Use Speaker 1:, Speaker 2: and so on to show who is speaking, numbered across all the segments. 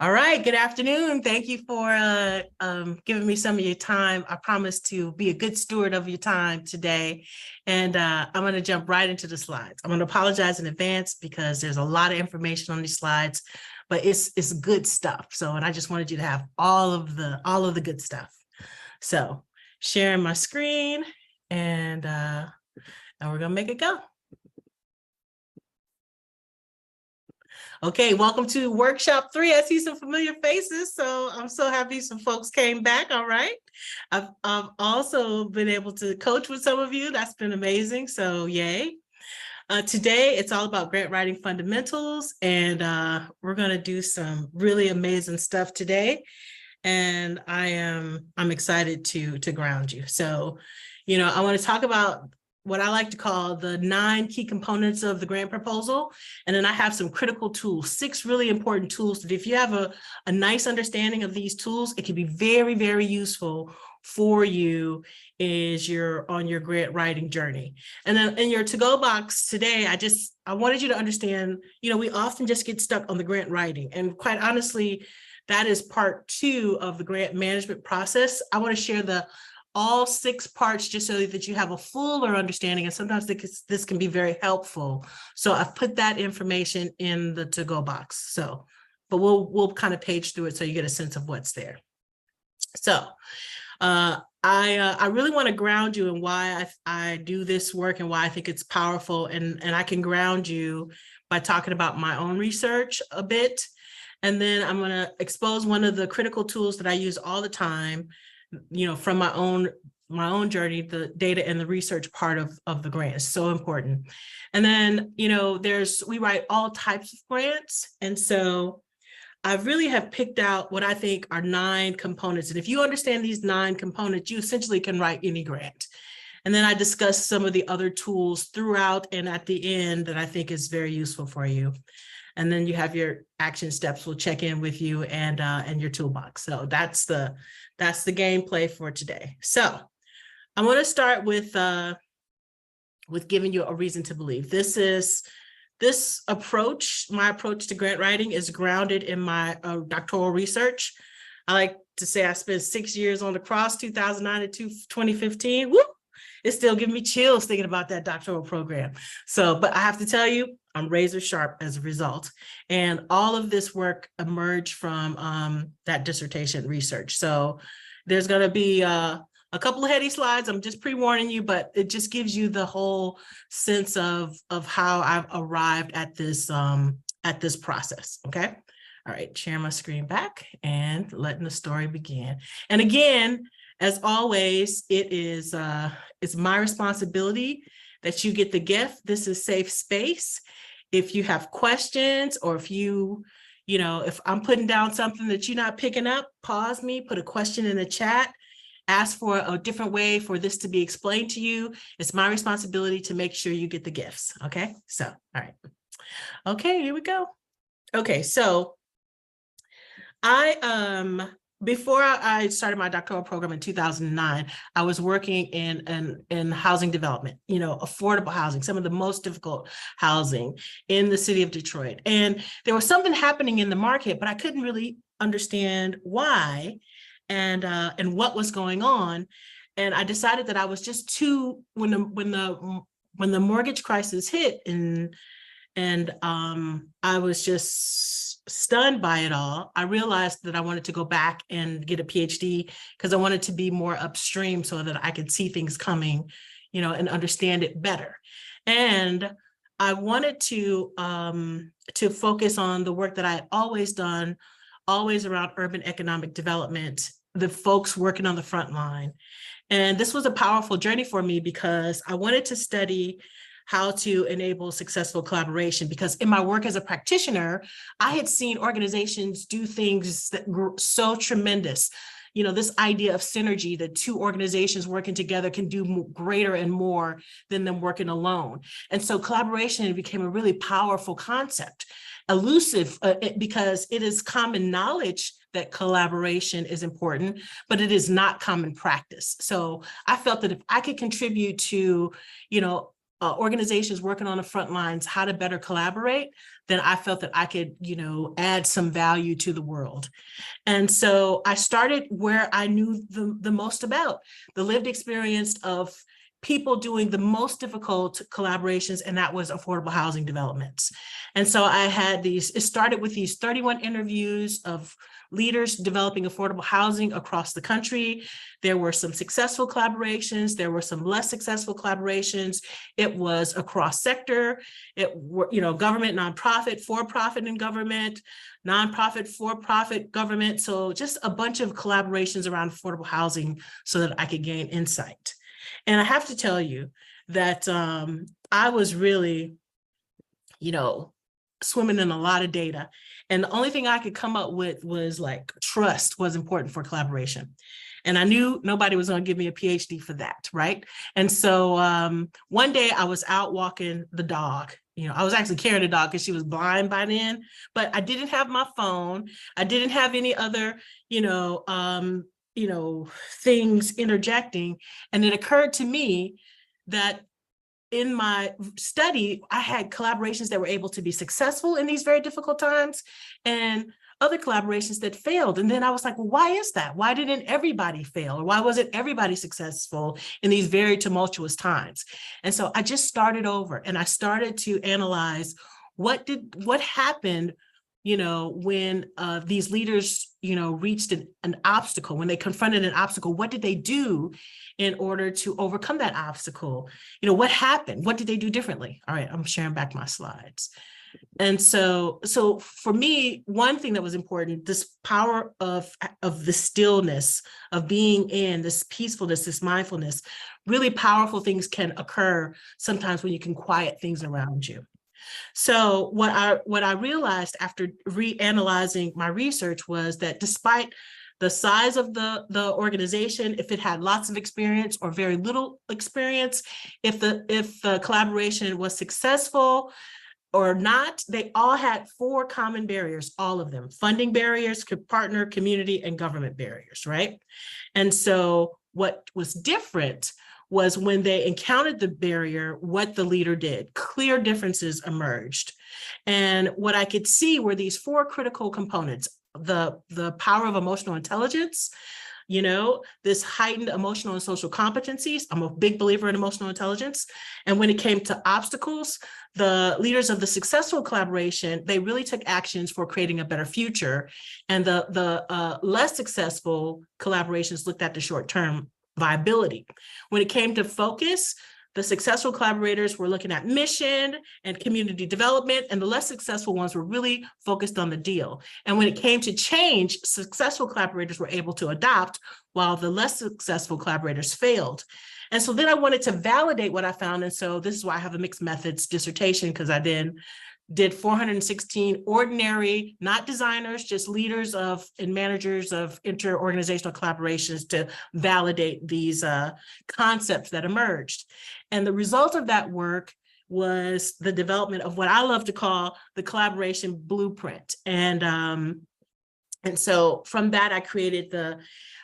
Speaker 1: All right, good afternoon. Thank you for giving me some of your time. I promise to be a good steward of your time today. And I'm going to jump right into the slides. I'm going to apologize in advance because there's a lot of information on these slides, but it's good stuff. So, and I just wanted you to have all of the good stuff. So, sharing my screen, and we're going to make it go. Okay, welcome to workshop 3. I see some familiar faces, so I'm so happy some folks came back. All right. I've also been able to coach with some of you. That's been amazing. So yay. Today, it's all about grant writing fundamentals, and we're going to do some really amazing stuff today. And I'm excited to ground you. So, I want to talk about what I like to call the 9 key components of the grant proposal. And then I have some critical tools, 6 really important tools that if you have a nice understanding of these tools, it can be very, very useful for you as you're on your grant writing journey. And then in your to-go box today, I wanted you to understand, we often just get stuck on the grant writing. And quite honestly, that is part 2 of the grant management process. I want to share all 6 parts just so that you have a fuller understanding, and sometimes this can be very helpful. So I've put that information in the to-go box. So, but we'll kind of page through it so you get a sense of what's there. So I really want to ground you in why I do this work and why I think it's powerful, and I can ground you by talking about my own research a bit. And then I'm going to expose one of the critical tools that I use all the time, from my own journey, the data and the research part of the grant is so important. And then, we write all types of grants. And so I really have picked out what I think are 9 components. And if you understand these 9 components, you essentially can write any grant. And then I discuss some of the other tools throughout and at the end that I think is very useful for you. And then you have your action steps. We'll check in with you and your toolbox. So that's the gameplay for today. So I'm going to start with giving you a reason to believe. This approach, my approach to grant writing, is grounded in my doctoral research. I like to say I spent 6 years on the cross, 2009 to 2015. Woo! It's still giving me chills thinking about that doctoral program. So, but I have to tell you, I'm razor sharp as a result. And all of this work emerged from that dissertation research. So there's going to be a couple of heady slides. I'm just pre-warning you, but it just gives you the whole sense of how I've arrived at this process. Okay. All right. Share my screen back and letting the story begin. And again, as always, it's my responsibility that you get the gift. This is safe space. If you have questions, or if if I'm putting down something that you're not picking up, pause me, put a question in the chat, ask for a different way for this to be explained to you. It's my responsibility to make sure you get the gifts. Okay. So, all right. Okay, here we go. Okay. So before I started my doctoral program in 2009, I was working in housing development, affordable housing, some of the most difficult housing in the city of Detroit. And there was something happening in the market, but I couldn't really understand why and what was going on. And I decided that I was just when the mortgage crisis hit, and I was just stunned by it all. I realized that I wanted to go back and get a PhD because I wanted to be more upstream so that I could see things coming, and understand it better. And I wanted to focus on the work that I had always done, always around urban economic development, the folks working on the front line. And this was a powerful journey for me because I wanted to study how to enable successful collaboration, because in my work as a practitioner, I had seen organizations do things that were so tremendous. This idea of synergy, that 2 organizations working together can do greater and more than them working alone. And so collaboration became a really powerful concept, elusive because it is common knowledge that collaboration is important, but it is not common practice. So I felt that if I could contribute to, organizations working on the front lines how to better collaborate, then I felt that I could, add some value to the world. And so I started where I knew the most about, the lived experience of people doing the most difficult collaborations, and that was affordable housing developments. And so I had it started with these 31 interviews of leaders developing affordable housing across the country. There were some successful collaborations. There were some less successful collaborations. It was across sector. It were, government, nonprofit, for-profit and government, nonprofit, for-profit, government. So just a bunch of collaborations around affordable housing so that I could gain insight. And I have to tell you that I was really, swimming in a lot of data. And the only thing I could come up with was like trust was important for collaboration. And I knew nobody was going to give me a PhD for that, right? And so one day I was out walking the dog. I was actually carrying the dog because she was blind by then, but I didn't have my phone. I didn't have any other, things interjecting. And it occurred to me that in my study, I had collaborations that were able to be successful in these very difficult times and other collaborations that failed. And then I was like, well, why is that? Why didn't everybody fail? Or why wasn't everybody successful in these very tumultuous times? And so I just started over and I started to analyze what happened when these leaders, reached an obstacle, when they confronted an obstacle. What did they do in order to overcome that obstacle? What happened? What did they do differently? All right, I'm sharing back my slides. And so for me, one thing that was important, this power of the stillness, of being in this peacefulness, this mindfulness, really powerful things can occur sometimes when you can quiet things around you. So what I realized after reanalyzing my research was that despite the size of the organization, if it had lots of experience or very little experience, if the collaboration was successful or not, they all had 4 common barriers, all of them: funding barriers, partner, community, and government barriers, right? And so what was different was when they encountered the barrier, what the leader did. Clear differences emerged. And what I could see were these 4 critical components: the power of emotional intelligence, this heightened emotional and social competencies. I'm a big believer in emotional intelligence. And when it came to obstacles, the leaders of the successful collaboration, they really took actions for creating a better future. And the less successful collaborations looked at the short-term viability. When it came to focus, the successful collaborators were looking at mission and community development, and the less successful ones were really focused on the deal. And when it came to change, successful collaborators were able to adopt, while the less successful collaborators failed. And so then I wanted to validate what I found. And so this is why I have a mixed methods dissertation, because I then did 416 ordinary, not designers, just leaders of and managers of inter-organizational collaborations to validate these concepts that emerged. And the result of that work was the development of what I love to call the collaboration blueprint. And so from that, I created the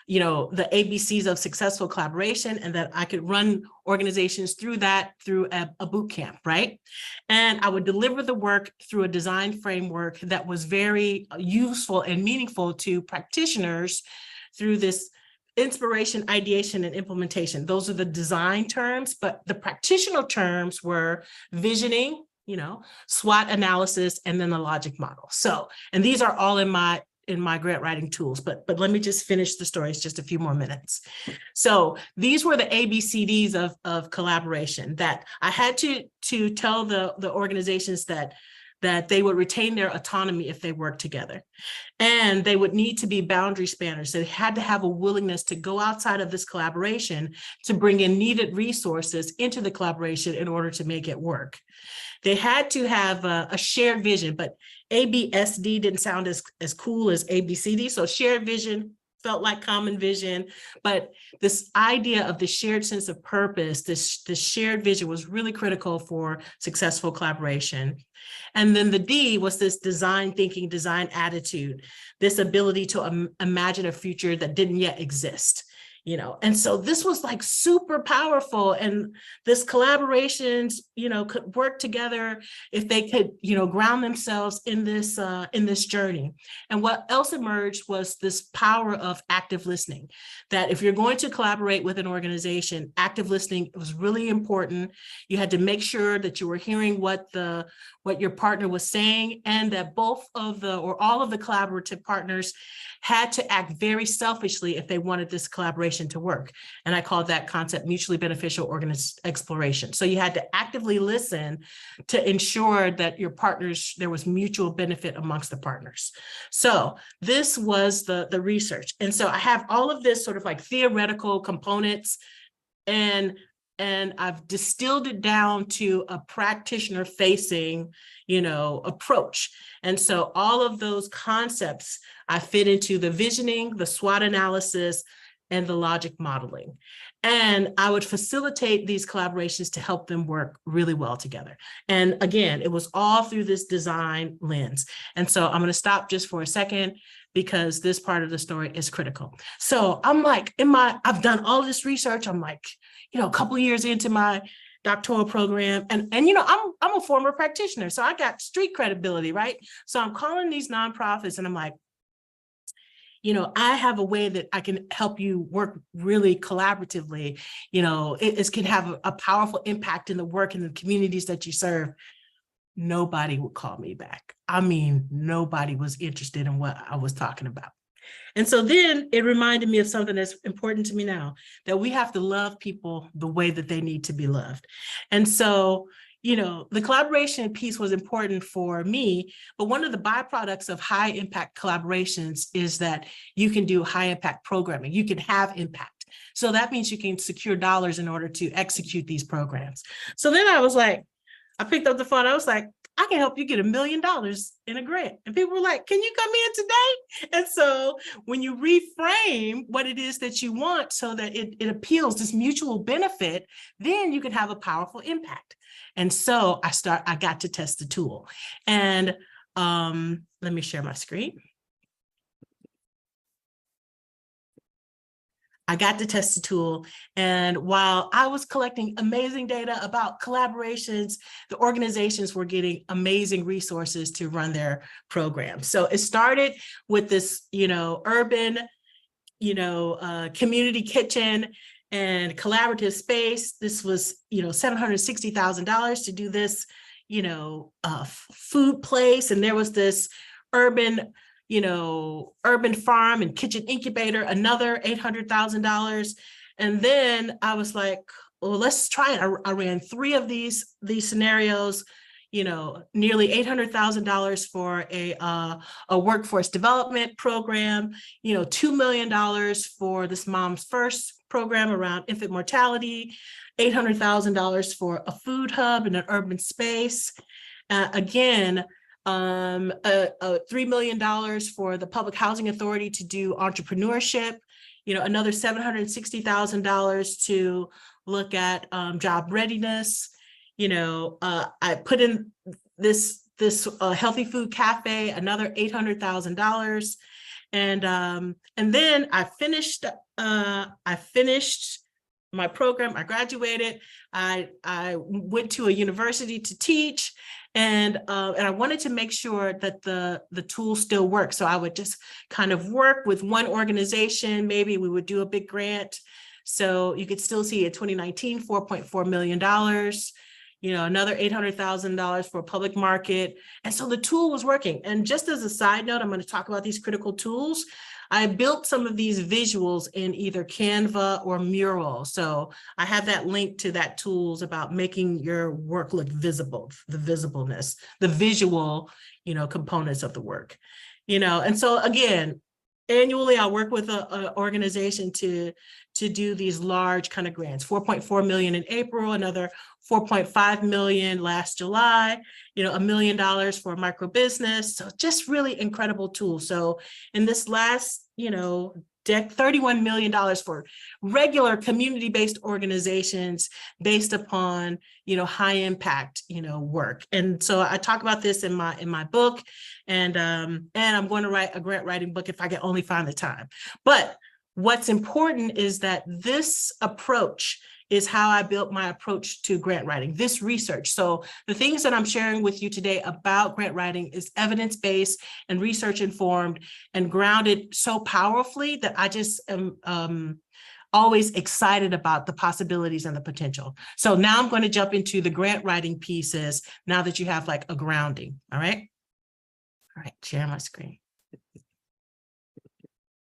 Speaker 1: ABCs of successful collaboration, and that I could run organizations through a boot camp, right? And I would deliver the work through a design framework that was very useful and meaningful to practitioners through this inspiration, ideation, and implementation. Those are the design terms, but the practitioner terms were visioning, SWOT analysis, and then the logic model. So, and these are all in my grant writing tools, but let me just finish the story. It's just a few more minutes. So these were the ABCDs of collaboration that I had to tell the organizations that they would retain their autonomy if they worked together. And they would need to be boundary spanners. They had to have a willingness to go outside of this collaboration to bring in needed resources into the collaboration in order to make it work. They had to have a shared vision, but ABSD didn't sound as cool as ABCD. So shared vision felt like common vision, but this idea of the shared sense of purpose, this shared vision was really critical for successful collaboration. And then the D was this design thinking, design attitude, this ability to imagine a future that didn't yet exist. And so this was like super powerful, and this collaborations, could work together if they could, ground themselves in this journey. And what else emerged was this power of active listening, that if you're going to collaborate with an organization, active listening was really important. You had to make sure that you were hearing what your partner was saying, and that both of or all of the collaborative partners had to act very selfishly if they wanted this collaboration to work. And I call that concept mutually beneficial exploration. So you had to actively listen to ensure that your partners, there was mutual benefit amongst the partners. So this was the research. And so I have all of this sort of like theoretical components, and I've distilled it down to a practitioner facing, approach. And so all of those concepts I fit into the visioning, the SWOT analysis, and the logic modeling. And I would facilitate these collaborations to help them work really well together. And again, it was all through this design lens. And so I'm going to stop just for a second, because this part of the story is critical. So I'm like, I've done all this research. I'm like, a couple of years into my doctoral program, and I'm a former practitioner, so I got street credibility, right? So I'm calling these nonprofits, and I'm like, I have a way that I can help you work really collaboratively. It can have a powerful impact in the work in the communities that you serve. Nobody would call me back. I mean, nobody was interested in what I was talking about. And so then it reminded me of something that's important to me now, that we have to love people the way that they need to be loved. And so, the collaboration piece was important for me, but one of the byproducts of high impact collaborations is that you can do high impact programming. You can have impact. So that means you can secure dollars in order to execute these programs. So then I was like, I picked up the phone. I was like, I can help you get $1 million in a grant. And people were like, can you come in today? And so when you reframe what it is that you want so that it appeals, this mutual benefit, then you can have a powerful impact. And so I got to test the tool. And let me share my screen. I got to test the tool. And while I was collecting amazing data about collaborations, the organizations were getting amazing resources to run their programs. So it started with this, urban, community kitchen and collaborative space. This was, $760,000 to do this, food place. And there was this urban farm and kitchen incubator, another $800,000. And then I was like, well, let's try it. I ran 3 of these scenarios, nearly $800,000 for a workforce development program, $2 million for this Mom's First program around infant mortality, $800,000 for a food hub in an urban space. Again, $3 million for the Public Housing Authority to do entrepreneurship, another $760,000 to look at job readiness. I put in this healthy food cafe, another $800,000. And then I finished my program. I graduated. I went to a university to teach. And I wanted to make sure that the tool still works. So I would just kind of work with one organization. Maybe we would do a big grant. So you could still see in 2019, $4.4 million, another $800,000 for public market. And so the tool was working. And just as a side note, I'm going to talk about these critical tools. I built some of these visuals in either Canva or Mural. So I have that link to that tools about making your work look visible, the visibleness, the visual, components of the work, and so again, annually, I work with an organization to do these large kind of grants, 4.4 million in April, another 4.5 million last July, $1 million for micro business. So just really incredible tools. So in this last, $31 million for regular community-based organizations based upon, high impact, work. And so I talk about this in my book, and I'm going to write a grant writing book if I can only find the time. But what's important is that this approach is how I built my approach to grant writing, this research. So the things that I'm sharing with you today about grant writing is evidence-based and research-informed and grounded so powerfully that I just am always excited about the possibilities and the potential. So now I'm going to jump into the grant writing pieces now that you have like a grounding, all right? All right, share my screen.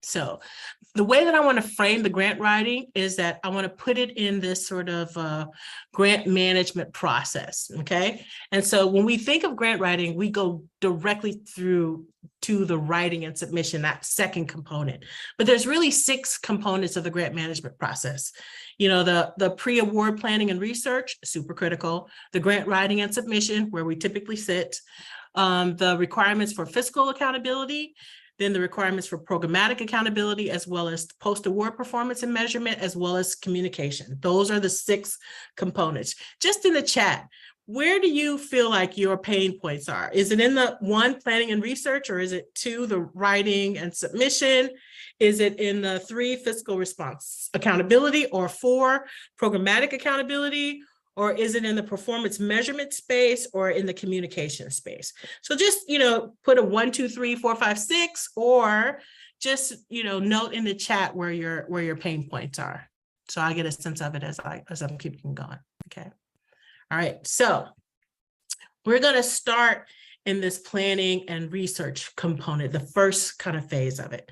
Speaker 1: So the way that I want to frame the grant writing is that I want to put it in this sort of grant management process, okay? And so when we think of grant writing, we go directly through to the writing and submission, that second component. But there's really 6 components of the grant management process. You know, the pre-award planning and research, super critical. The grant writing and submission, where we typically sit. The requirements for fiscal accountability, then the requirements for programmatic accountability, as well as post-award performance and measurement, as well as communication. Those are the 6 components. Just in the chat, where do you feel like your pain points are? Is it in the 1, planning and research, or is it 2, the writing and submission? Is it in the 3, fiscal response accountability, or 4, programmatic accountability? Or is it in the performance measurement space or in the communication space? So just, you know, put a 1, 2, 3, 4, 5, 6, or just, you know, note in the chat where your pain points are. So I get a sense of it as I'm keeping going. Okay. All right. So we're going to start in this planning and research component, the first kind of phase of it.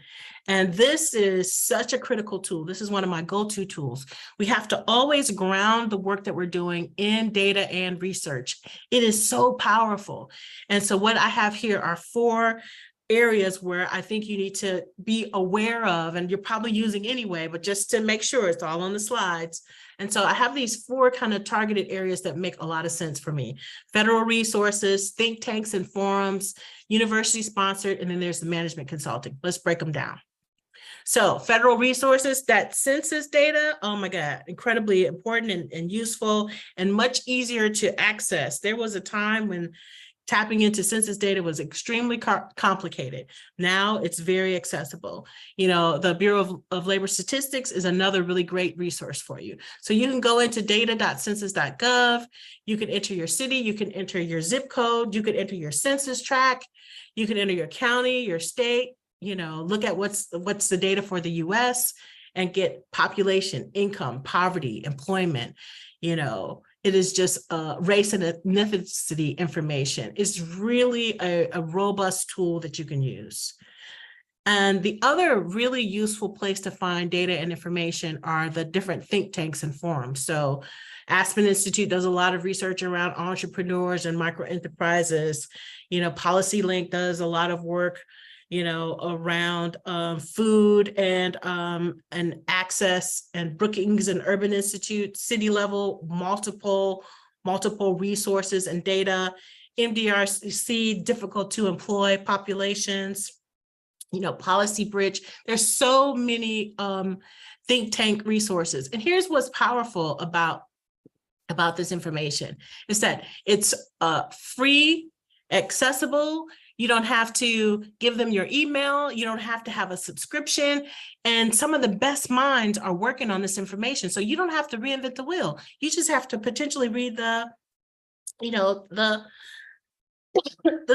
Speaker 1: And this is such a critical tool. This is one of my go-to tools. We have to always ground the work that we're doing in data and research. It is so powerful. And so what I have here are 4 areas where I think you need to be aware of, and you're probably using anyway, but just to make sure it's all on the slides. And so I have these 4 kind of targeted areas that make a lot of sense for me. Federal resources, think tanks and forums, university sponsored, and then there's the management consulting. Let's break them down. So federal resources, that census data, oh my God, incredibly important and useful and much easier to access. There was a time when tapping into census data was extremely complicated. Now it's very accessible. You know, the Bureau of Labor Statistics is another really great resource for you. So you can go into data.census.gov, you can enter your city, you can enter your zip code, you can enter your census tract, you can enter your county, your state, you know, look at what's the data for the US and get population, income, poverty, employment, you know. It is just race and ethnicity information. It's really a robust tool that you can use. And the other really useful place to find data and information are the different think tanks and forums. So Aspen Institute does a lot of research around entrepreneurs and micro enterprises. You know, PolicyLink does a lot of work, you know, around food and access, and Brookings and Urban Institute, city level, multiple resources and data, MDRC, difficult to employ populations, you know, Policy Bridge. There's so many think tank resources. And here's what's powerful about this information is that it's free, accessible. You don't have to give them your email. You don't have to have a subscription. And some of the best minds are working on this information. So you don't have to reinvent the wheel. You just have to potentially read the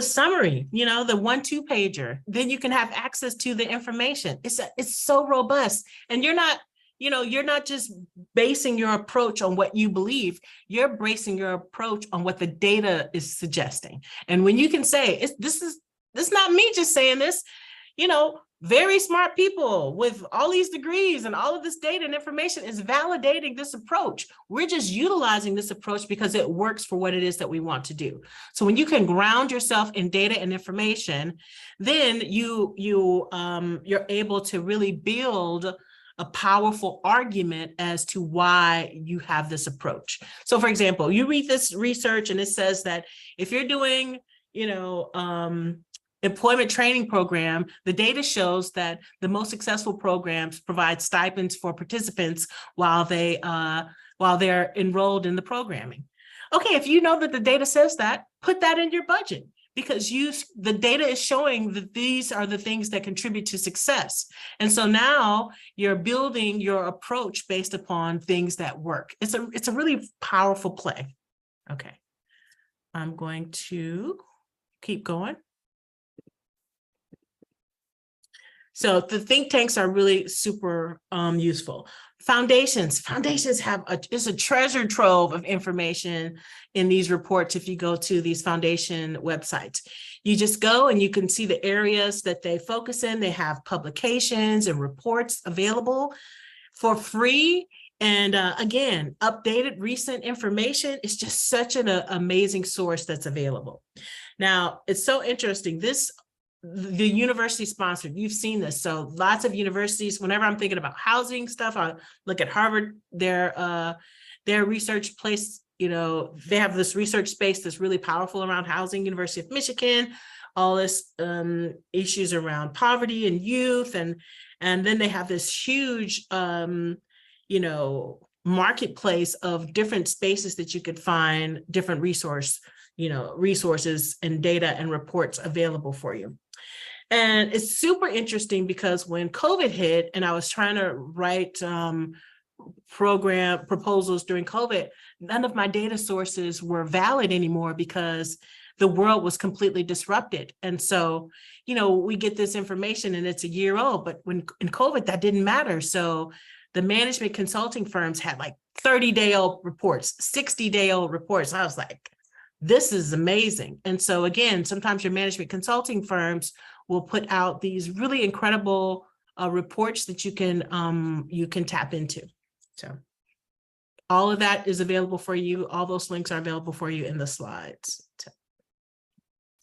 Speaker 1: summary, you know, the 1-2 pager. Then you can have access to the information. It's so robust. And you're not just basing your approach on what you believe, you're basing your approach on what the data is suggesting. And when you can say, this is not me just saying this, you know, very smart people with all these degrees and all of this data and information is validating this approach. We're just utilizing this approach because it works for what it is that we want to do. So when you can ground yourself in data and information, then you're able to really build a powerful argument as to why you have this approach. So for example, you read this research and it says that if you're doing, you know, employment training program, the data shows that the most successful programs provide stipends for participants while they're enrolled in the programming. Okay, if you know that the data says that, put that in your budget. because the data is showing that these are the things that contribute to success. And so now you're building your approach based upon things that work. It's a really powerful play. Okay. I'm going to keep going. So the think tanks are really super useful. Foundations is a treasure trove of information in these reports. If you go to these foundation websites, you just go and you can see the areas that they focus in. They have publications and reports available for free. And again, updated recent information is just such an amazing source that's available. Now, it's so interesting. The university sponsored, you've seen this. So lots of universities, whenever I'm thinking about housing stuff, I look at Harvard, their research place, they have this research space that's really powerful around housing. University of Michigan, all this issues around poverty and youth. And then they have this huge, marketplace of different spaces that you could find different resources and data and reports available for you. And it's super interesting because when COVID hit and I was trying to write program proposals during COVID, none of my data sources were valid anymore because the world was completely disrupted. And so, we get this information and it's a year old, but when in COVID, that didn't matter. So the management consulting firms had like 30-day-old reports, 60-day-old reports. I was like, this is amazing. And so again, sometimes your management consulting firms will put out these really incredible reports that you can tap into. So all of that is available for you. All those links are available for you in the slides. So,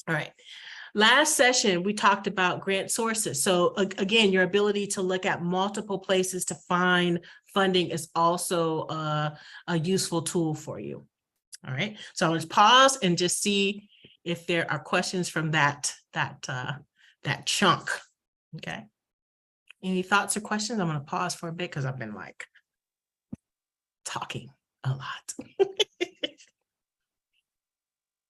Speaker 1: all right. Last session, we talked about grant sources. So again, your ability to look at multiple places to find funding is also a useful tool for you. All right, so I'll just pause and just see if there are questions from that chunk. Okay. Any thoughts or questions? I'm going to pause for a bit because I've been like talking a lot.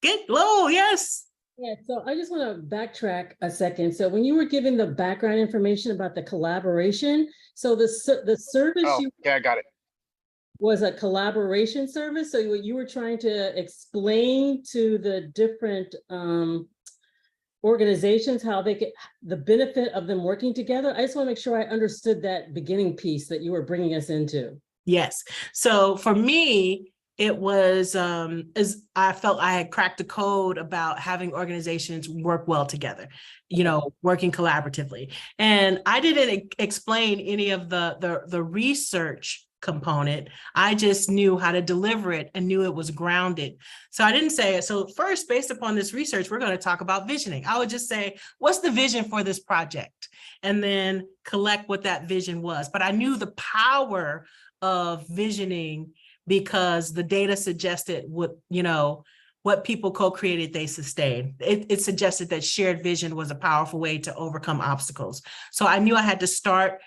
Speaker 1: Good. Hello. Yes.
Speaker 2: Yeah, so I just want to backtrack a second. So when you were giving the background information about the collaboration, so the service
Speaker 3: I got it.
Speaker 2: Was a collaboration service. So what you were trying to explain to the different organizations, how they could, the benefit of them working together. I just want to make sure I understood that beginning piece that you were bringing us into.
Speaker 1: Yes. So for me, it was as I felt I had cracked the code about having organizations work well together, working collaboratively. And I didn't explain any of the research component. I just knew how to deliver it and knew it was grounded. So I didn't say it. So first, based upon this research, we're going to talk about visioning. I would just say, what's the vision for this project? And then collect what that vision was. But I knew the power of visioning because the data suggested what people co-created, they sustained. It suggested that shared vision was a powerful way to overcome obstacles. So I knew I had to start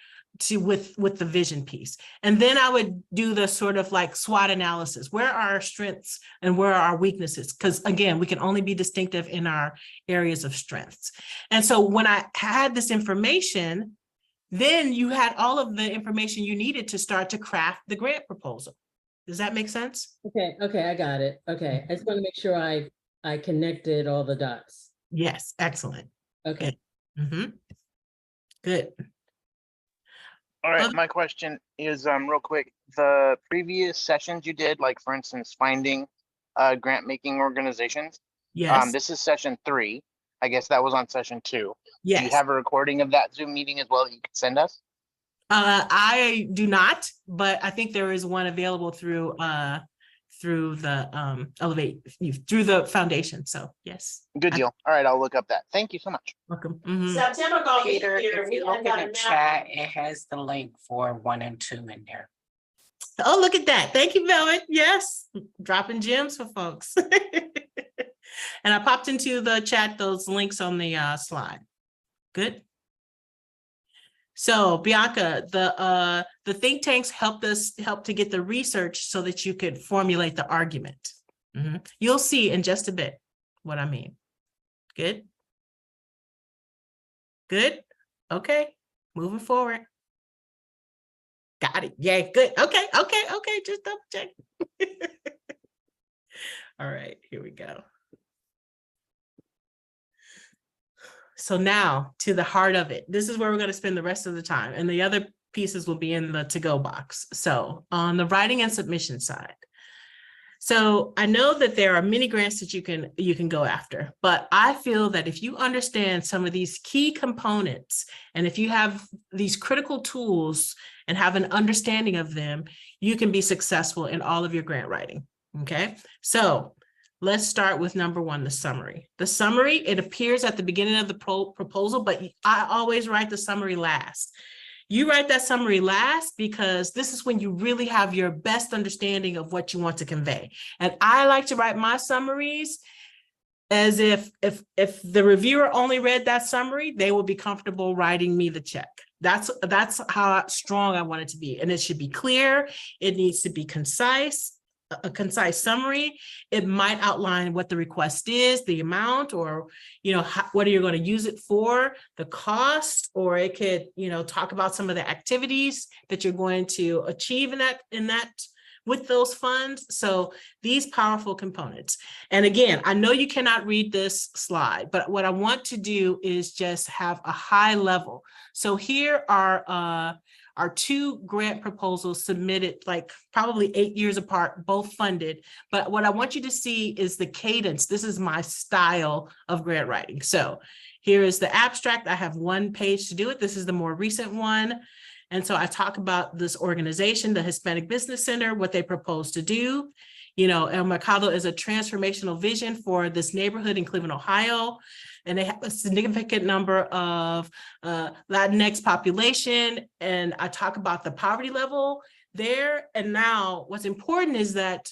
Speaker 1: with the vision piece. And then I would do the sort of like SWOT analysis. Where are our strengths and where are our weaknesses? Because again, we can only be distinctive in our areas of strengths. And so when I had this information, then you had all of the information you needed to start to craft the grant proposal. Does that make sense?
Speaker 2: Okay, I got it. Okay, I just want to make sure I connected all the dots.
Speaker 1: Yes, excellent.
Speaker 2: Okay.
Speaker 1: Good.
Speaker 3: All right, my question is real quick. The previous sessions you did, like for instance, finding grant making organizations.
Speaker 1: Yes.
Speaker 3: This is session 3. I guess that was on session 2.
Speaker 1: Yes.
Speaker 3: Do you have a recording of that Zoom meeting as well that you could send us?
Speaker 1: I do not, but I think there is one available through the Elevate, through the foundation. So yes.
Speaker 3: Good deal. All right, I'll look up that. Thank you so much.
Speaker 1: Welcome.
Speaker 4: September Peter, if you look in the chat, it has the link for 1 and 2 in there.
Speaker 1: Oh, look at that. Thank you, Velvet. Yes, dropping gems for folks. And I popped into the chat those links on the slide. Good. So Bianca, the think tanks help to get the research so that you could formulate the argument. You'll see in just a bit what I mean. Good. Good. Okay, moving forward. Got it. Yeah, good. Okay. Just double check. All right, here we go. So now to the heart of it. This is where we're going to spend the rest of the time, and the other pieces will be in the to-go box. So on the writing and submission side. So I know that there are many grants that you can go after, but I feel that if you understand some of these key components, and if you have these critical tools and have an understanding of them, you can be successful in all of your grant writing. Okay, so let's start with number one, the summary. The summary, it appears at the beginning of the proposal, but I always write the summary last. You write that summary last because this is when you really have your best understanding of what you want to convey. And I like to write my summaries as if the reviewer only read that summary, they will be comfortable writing me the check. That's how strong I want it to be. And it should be clear. It needs to be concise. A concise summary. It might outline what the request is, the amount, or, what are you going to use it for, the cost, or it could, talk about some of the activities that you're going to achieve in that with those funds. So these powerful components. And again, I know you cannot read this slide, but what I want to do is just have a high level. So here are our two grant proposals submitted like probably 8 years apart, both funded. But what I want you to see is the cadence. This is my style of grant writing. So here is the abstract. I have 1 page to do it. This is the more recent one. And so I talk about this organization, the Hispanic Business Center, what they propose to do. El Mercado is a transformational vision for this neighborhood in Cleveland, Ohio. And they have a significant number of Latinx population. And I talk about the poverty level there. And now what's important is that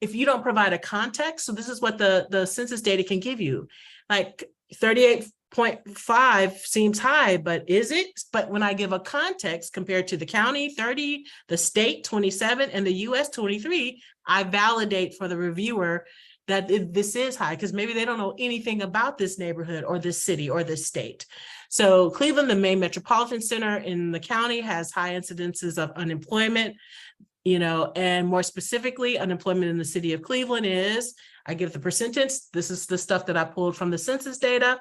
Speaker 1: if you don't provide a context, so this is what the census data can give you, like 38.5 seems high, but is it? But when I give a context compared to the county 30, the state 27, and the US 23, I validate for the reviewer that this is high, because maybe they don't know anything about this neighborhood or this city or this state. So Cleveland, the main metropolitan center in the county, has high incidences of unemployment, and more specifically, unemployment in the city of Cleveland is, I give the percentage, this is the stuff that I pulled from the census data,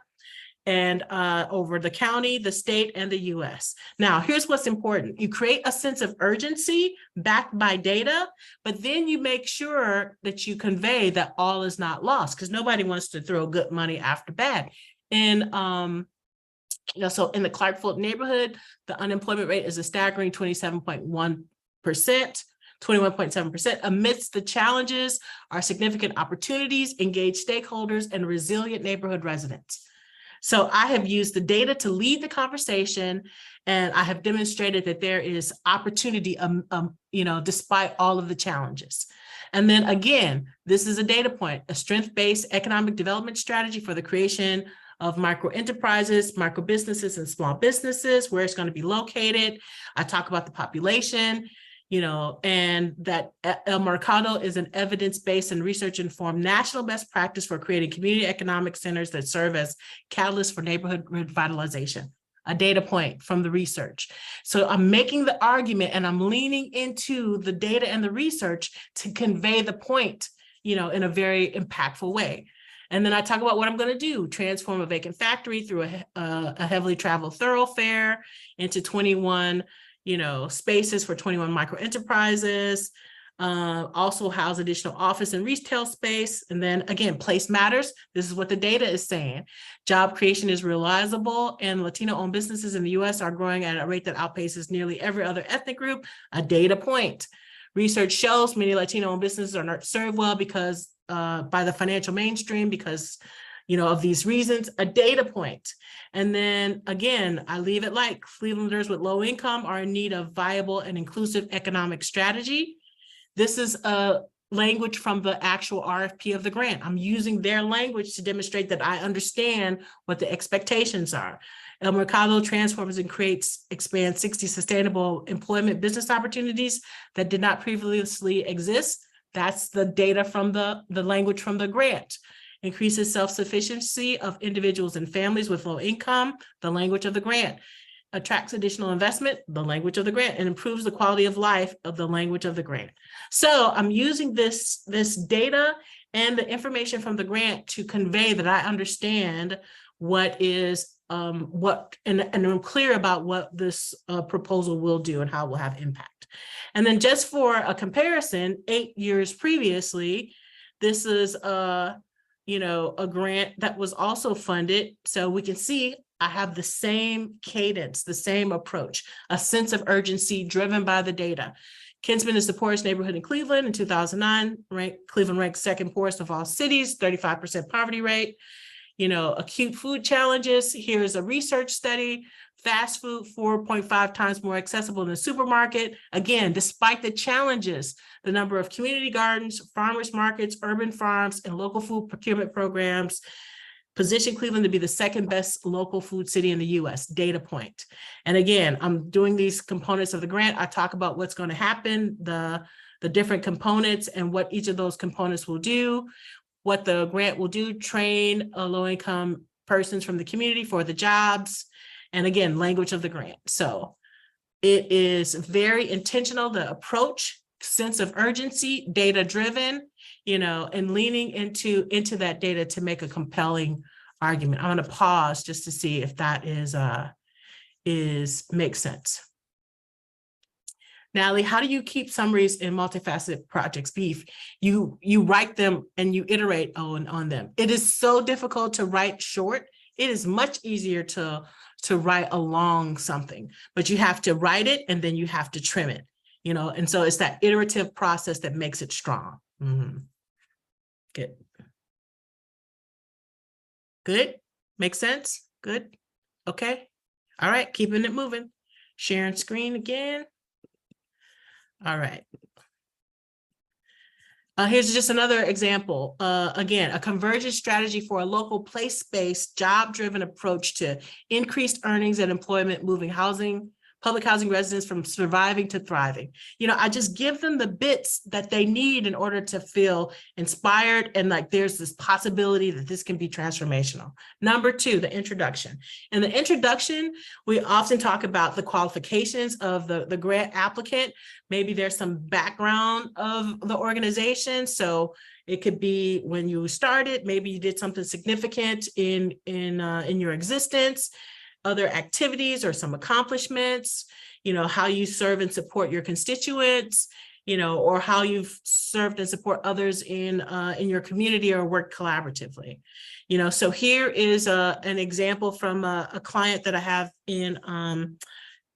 Speaker 1: and over the county, the state, and the US. Now, here's what's important. You create a sense of urgency backed by data, but then you make sure that you convey that all is not lost, because nobody wants to throw good money after bad. And so in the Clarkfield neighborhood, the unemployment rate is a staggering 27.1%. 21.7%. Amidst the challenges are significant opportunities, engaged stakeholders, and resilient neighborhood residents. So I have used the data to lead the conversation, and I have demonstrated that there is opportunity, despite all of the challenges. And then again, this is a data point, a strength-based economic development strategy for the creation of micro enterprises, micro businesses, and small businesses, where it's going to be located. I talk about the population, and that El Mercado is an evidence-based and research-informed national best practice for creating community economic centers that serve as catalysts for neighborhood revitalization. A data point from the research. So I'm making the argument and I'm leaning into the data and the research to convey the point, in a very impactful way. And then I talk about what I'm going to do, transform a vacant factory through a heavily traveled thoroughfare into 21 spaces for 21 micro enterprises, also house additional office and retail space. And then again, place matters. This is what the data is saying. Job creation is realizable, and Latino-owned businesses in the US are growing at a rate that outpaces nearly every other ethnic group, a data point. Research shows many Latino-owned businesses are not served well because by the financial mainstream because of these reasons, a data point. And then again, I leave it like Clevelanders with low income are in need of viable and inclusive economic strategy. This is a language from the actual RFP of the grant. I'm using their language to demonstrate that I understand what the expectations are. El Mercado transforms and expands 60 sustainable employment business opportunities that did not previously exist. That's the data from the language from the grant. increases self-sufficiency of individuals and families with low income, the language of the grant. Attracts additional investment, the language of the grant, and improves the quality of life of the language of the grant. So I'm using this data and the information from the grant to convey that I understand what is and I'm clear about what this proposal will do and how it will have impact. And then just for a comparison, 8 years previously, this is a grant that was also funded. So we can see I have the same cadence, the same approach, a sense of urgency driven by the data. Kinsman is the poorest neighborhood in Cleveland in 2009. Cleveland ranked second poorest of all cities, 35% poverty rate. Acute food challenges. Here's a research study. Fast food 4.5 times more accessible than the supermarket. Again, despite the challenges, the number of community gardens, farmers markets, urban farms, and local food procurement programs position Cleveland to be the second best local food city in the US, data point. And again, I'm doing these components of the grant. I talk about what's going to happen, the different components and what each of those components will do, what the grant will do, train low-income persons from the community for the jobs, and again, language of the grant. So it is very intentional, the approach, sense of urgency, data-driven, and leaning into that data to make a compelling argument. I'm going to pause just to see if that makes sense. Natalie, how do you keep summaries in multifaceted projects? Beef, you write them and you iterate on them. It is so difficult to write short. It is much easier to write along something, but you have to write it and then you have to trim it, and so it's that iterative process that makes it strong. Good. Good? Makes sense? Good? Okay. All right, keeping it moving. Sharing screen again. All right. Here's just another example. Again, a convergence strategy for a local place-based, job-driven approach to increased earnings and employment, moving public housing residents from surviving to thriving. I just give them the bits that they need in order to feel inspired and like there's this possibility that this can be transformational. Number 2, the introduction. In the introduction, we often talk about the qualifications of the grant applicant. Maybe there's some background of the organization. So it could be when you started, maybe you did something significant in your existence, other activities or some accomplishments, how you serve and support your constituents, or how you've served and support others in your community or work collaboratively. So here is an example from a client that I have in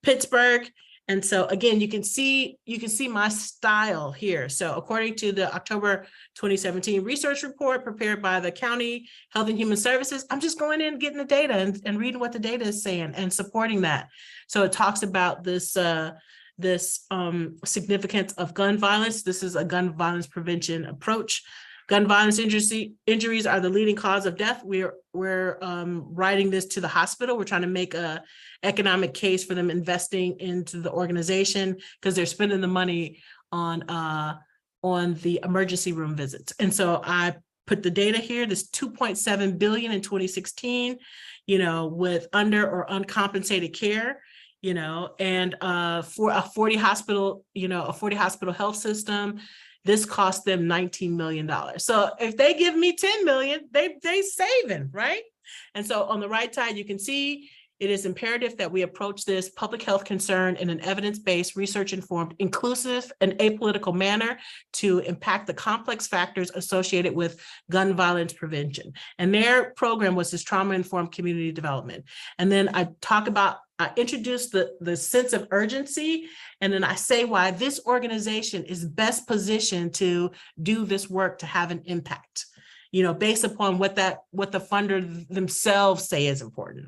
Speaker 1: Pittsburgh. And so again, you can see my style here. So according to the October 2017 research report prepared by the County Health and Human Services, I'm just going in, getting the data and reading what the data is saying and supporting that. So it talks about this significance of gun violence. This is a gun violence prevention approach. Gun violence injuries are the leading cause of death. We're writing this to the hospital. We're trying to make a economic case for them investing into the organization because they're spending the money on the emergency room visits. And so I put the data here. This $2.7 billion in 2016, with under or uncompensated care, and for a 40 hospital health system. This cost them $19 million. So if they give me 10 million, they saving, right? And so on the right side, you can see it is imperative that we approach this public health concern in an evidence-based, research-informed, inclusive, and apolitical manner to impact the complex factors associated with gun violence prevention. And their program was this trauma-informed community development. And then I introduce the sense of urgency, and then I say why this organization is best positioned to do this work to have an impact, based upon what the funder themselves say is important.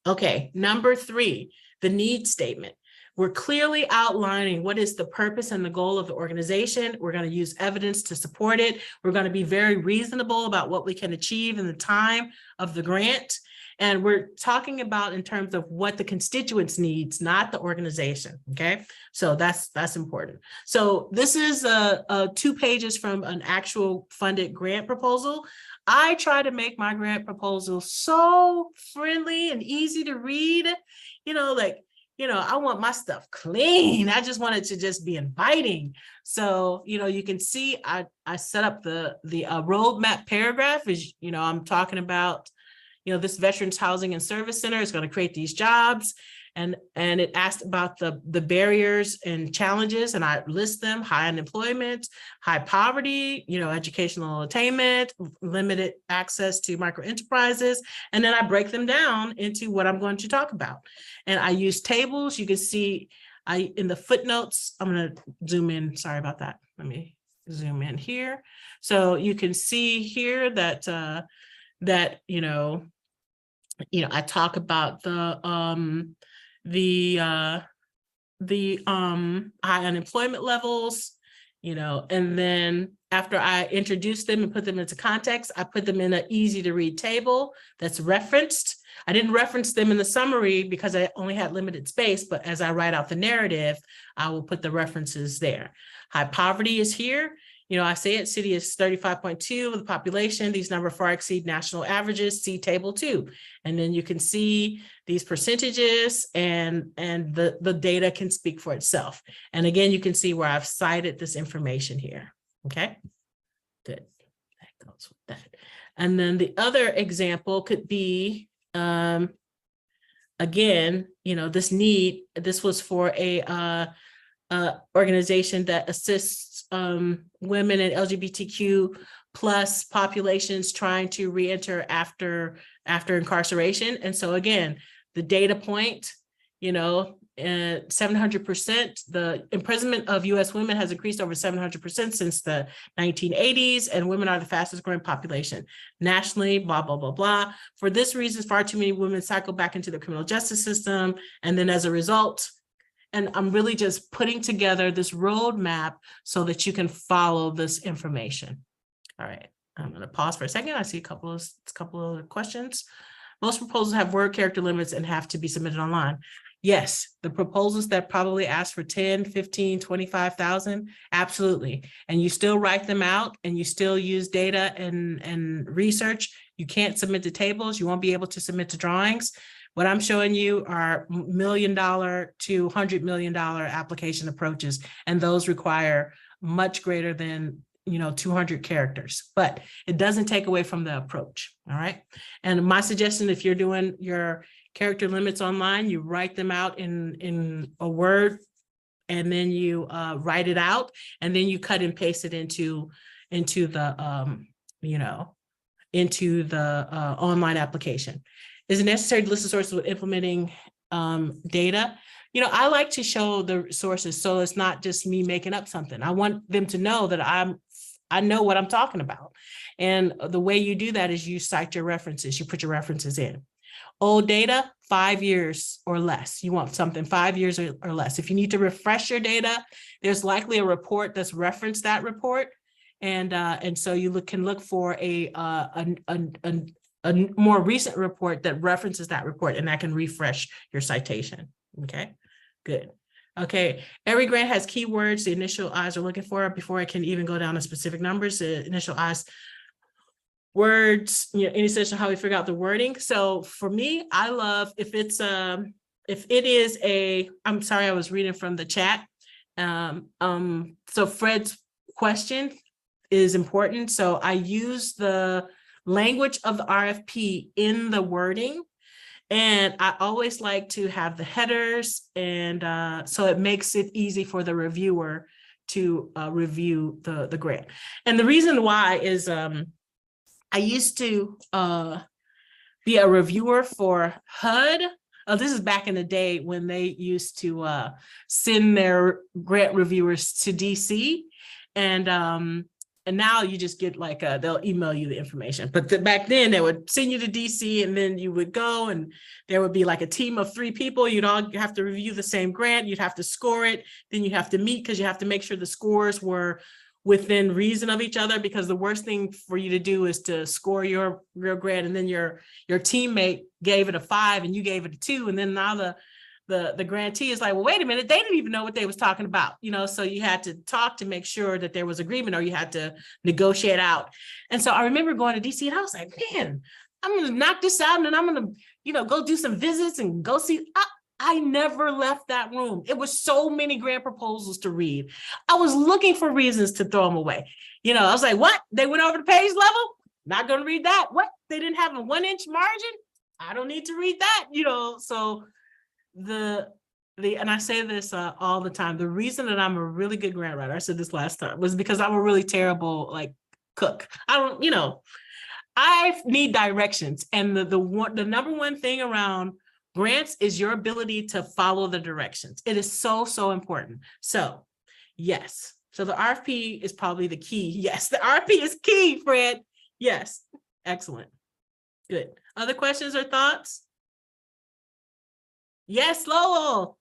Speaker 1: Okay, number 3, the need statement. We're clearly outlining what is the purpose and the goal of the organization. We're going to use evidence to support it. We're going to be very reasonable about what we can achieve in the time of the grant. And we're talking about in terms of what the constituents needs, not the organization, okay? So that's important. So this is 2 pages from an actual funded grant proposal. I try to make my grant proposal so friendly and easy to read, I want my stuff clean. I just want it to just be inviting. So, you can see I set up the roadmap paragraph is, I'm talking about, this Veterans Housing and Service Center is going to create these jobs. And it asked about the barriers and challenges, and I list them: high unemployment, high poverty, educational attainment, limited access to micro enterprises. And then I break them down into what I'm going to talk about. And I use tables. You can see in the footnotes, I'm going to zoom in. Sorry about that. Let me zoom in here. So you can see here that, I talk about the high unemployment levels, and then after I introduce them and put them into context, I put them in an easy to read table that's referenced. I didn't reference them in the summary because I only had limited space, but as I write out the narrative, I will put the references there. High poverty is here. I say it, city is 35.2 of the population. These numbers far exceed national averages, see table 2. And then you can see these percentages and the data can speak for itself. And again, you can see where I've cited this information here. Okay, good. That goes with that. And then the other example could be, again, this was for a organization that assists women and LGBTQ plus populations trying to reenter after incarceration. And so again, the data point, 700%, the imprisonment of US women has increased over 700% since the 1980s, and women are the fastest growing population nationally, blah, blah, blah, blah. For this reason, far too many women cycle back into the criminal justice system. And then as a result, and I'm really just putting together this roadmap so that you can follow this information. All right, I'm going to pause for a second. I see a couple of questions. Most proposals have word character limits and have to be submitted online. Yes, the proposals that probably ask for 10, 15, 25,000, absolutely. And you still write them out and you still use data and research. You can't submit to tables. You won't be able to submit to drawings. What I'm showing you are $1 million to $100 million application approaches, and those require much greater than 200 characters, but it doesn't take away from the approach. All right. And my suggestion, if you're doing your character limits online, you write them out in a Word, and then you write it out, and then you cut and paste it into the online application. Is it necessary to list the sources with implementing data? I like to show the sources, so it's not just me making up something. I want them to know that I know what I'm talking about. And the way you do that is you cite your references. You put your references in. Old data, 5 years or less. You want something 5 years or less. If you need to refresh your data, there's likely a report that's referenced that report. And so you can look for a more recent report that references that report, and that can refresh your citation. Okay, good. Okay, every grant has keywords the initial eyes are looking for. Before I can even go down to specific numbers, the initial eyes, words, any session, how we figure out the wording. So for me, I love if it is I'm sorry, I was reading from the chat. So Fred's question is important. So I use the language of the RFP in the wording. And I always like to have the headers, and so it makes it easy for the reviewer to review the grant. And the reason why is I used to be a reviewer for HUD. This is back in the day when they used to send their grant reviewers to DC. And now you just get they'll email you the information. But back then they would send you to DC, and then you would go, and there would be a team of 3 people. You'd all have to review the same grant. You'd have to score it. Then you'd have to meet, because you have to make sure the scores were within reason of each other, because the worst thing for you to do is to score your grant and then your teammate gave it a 5 and you gave it a 2, and then now the grantee is like, well, wait a minute, they didn't even know what they was talking about, so you had to talk to make sure that there was agreement, or you had to negotiate out. And so I remember going to DC and I was like, man, I'm gonna knock this out and then I'm gonna go do some visits and go see. I never left that room. It was so many grant proposals to read. I was looking for reasons to throw them away. I was like, what? They went over the page level? Not going to read that. What? They didn't have a 1-inch margin? I don't need to read that. So and I say this all the time, the reason that I'm a really good grant writer, I said this last time, was because I'm a really terrible cook. I need directions. And the number one thing around grants is your ability to follow the directions. It is so, so important. So yes. So the RFP is probably the key. Yes, the RFP is key, Fred. Yes. Excellent. Good. Other questions or thoughts? Yes, Lowell.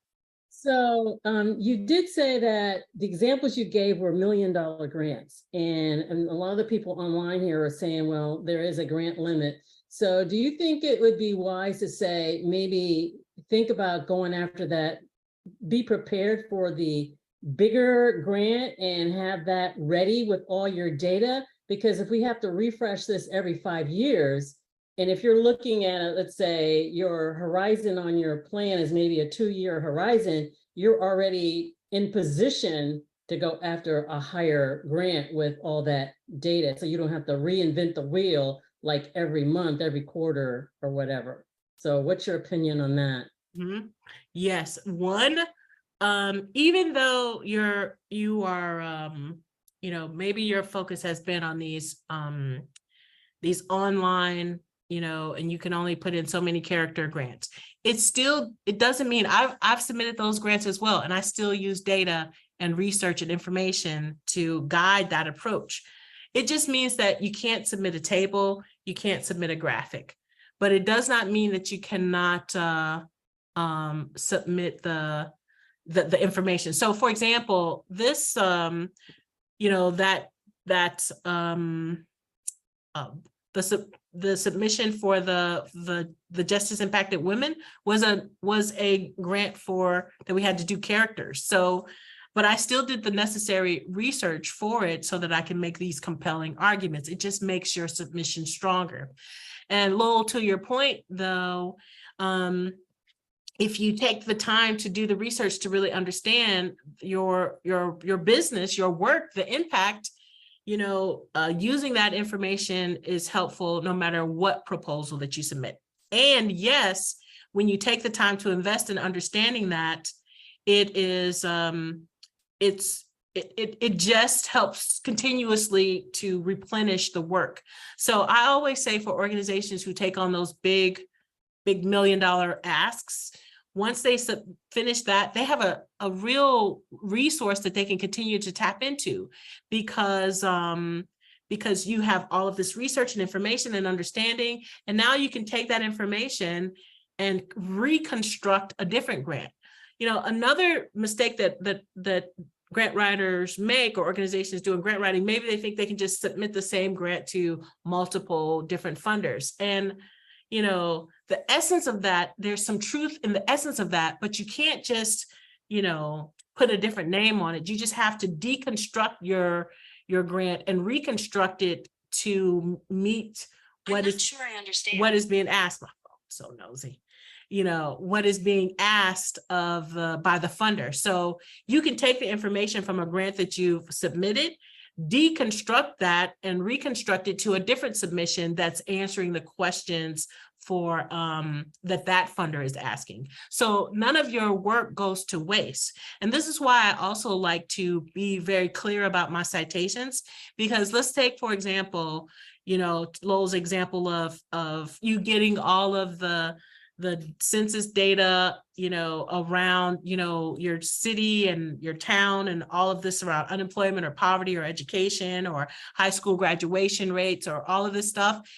Speaker 2: So you did say that the examples you gave were $1 million grants, and a lot of the people online here are saying, well, there is a grant limit. So do you think it would be wise to say, maybe think about going after that, be prepared for the bigger grant and have that ready with all your data? Because if we have to refresh this every 5 years, and if you're looking at, let's say your horizon on your plan is maybe a 2-year horizon, you're already in position to go after a higher grant with all that data. So you don't have to reinvent the wheel like every month, every quarter, or whatever. So what's your opinion on that?
Speaker 1: Mm-hmm. Yes. One, even though you are, maybe your focus has been on these online, and you can only put in so many character grants. It doesn't mean I've submitted those grants as well. And I still use data and research and information to guide that approach. It just means that you can't submit a table, you can't submit a graphic, but it does not mean that you cannot submit the information. So for example, this, the submission for the justice impacted women was a grant that we had to do characters. So, but I still did the necessary research for it so that I can make these compelling arguments. It just makes your submission stronger. And Lowell, to your point though, if you take the time to do the research to really understand your business, your work, the impact, using that information is helpful no matter what proposal that you submit. And yes, when you take the time to invest in understanding that, it is, it just helps continuously to replenish the work. So I always say for organizations who take on those big $1 million asks, once they finish that, they have a real resource that they can continue to tap into, because you have all of this research and information and understanding, and now you can take that information and reconstruct a different grant. Another mistake that grant writers make, or organizations do in grant writing, maybe they think they can just submit the same grant to multiple different funders. And the essence of that, there's some truth in the essence of that, but you can't just, put a different name on it. You just have to deconstruct your grant and reconstruct it to meet what is being asked. My phone, so nosy. What is being asked of by the funder. So you can take the information from a grant that you've submitted, deconstruct that and reconstruct it to a different submission that's answering the questions for that funder is asking. So none of your work goes to waste. And this is why I also like to be very clear about my citations, because let's take, for example, Lowell's example of you getting all of the census data, around, your city and your town and all of this around unemployment or poverty or education or high school graduation rates or all of this stuff.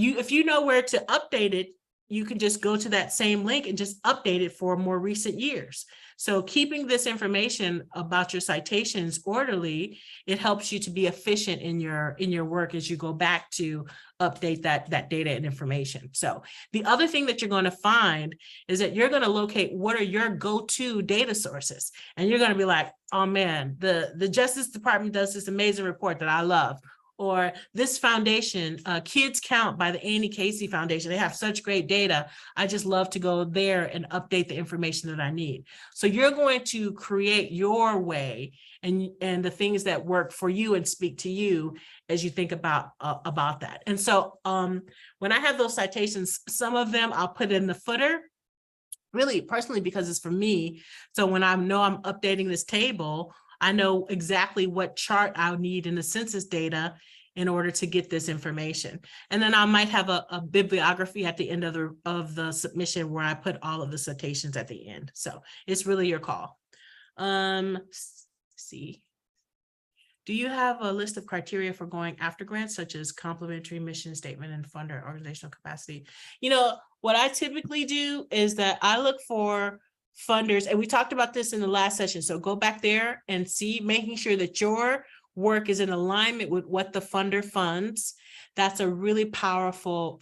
Speaker 1: If you know where to update it, you can just go to that same link and just update it for more recent years. So keeping this information about your citations orderly, it helps you to be efficient in your work as you go back to update that data and information. So the other thing that you're going to find is that you're going to locate what are your go-to data sources. And you're going to be like, oh man, the Justice Department does this amazing report that I love. Or this foundation, Kids Count by the Annie Casey Foundation, they have such great data. I just love to go there and update the information that I need. So you're going to create your way and the things that work for you and speak to you as you think about that. And so when I have those citations, some of them I'll put in the footer, really personally because it's for me. So when I know I'm updating this table, I know exactly what chart I'll need in the census data in order to get this information. And then I might have a bibliography at the end of the submission where I put all of the citations at the end. So it's really your call. Let's see. Do you have a list of criteria for going after grants, such as complementary mission statement and funder organizational capacity? You know, what I typically do is that I look for funders, and we talked about this in the last session. So go back there and see, making sure that your work is in alignment with what the funder funds. That's a really powerful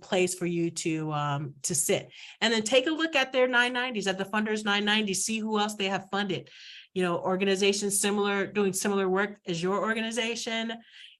Speaker 1: place for you to sit. And then take a look at their 990s, at the funders 990s, see who else they have funded. You know, organizations doing similar work as your organization.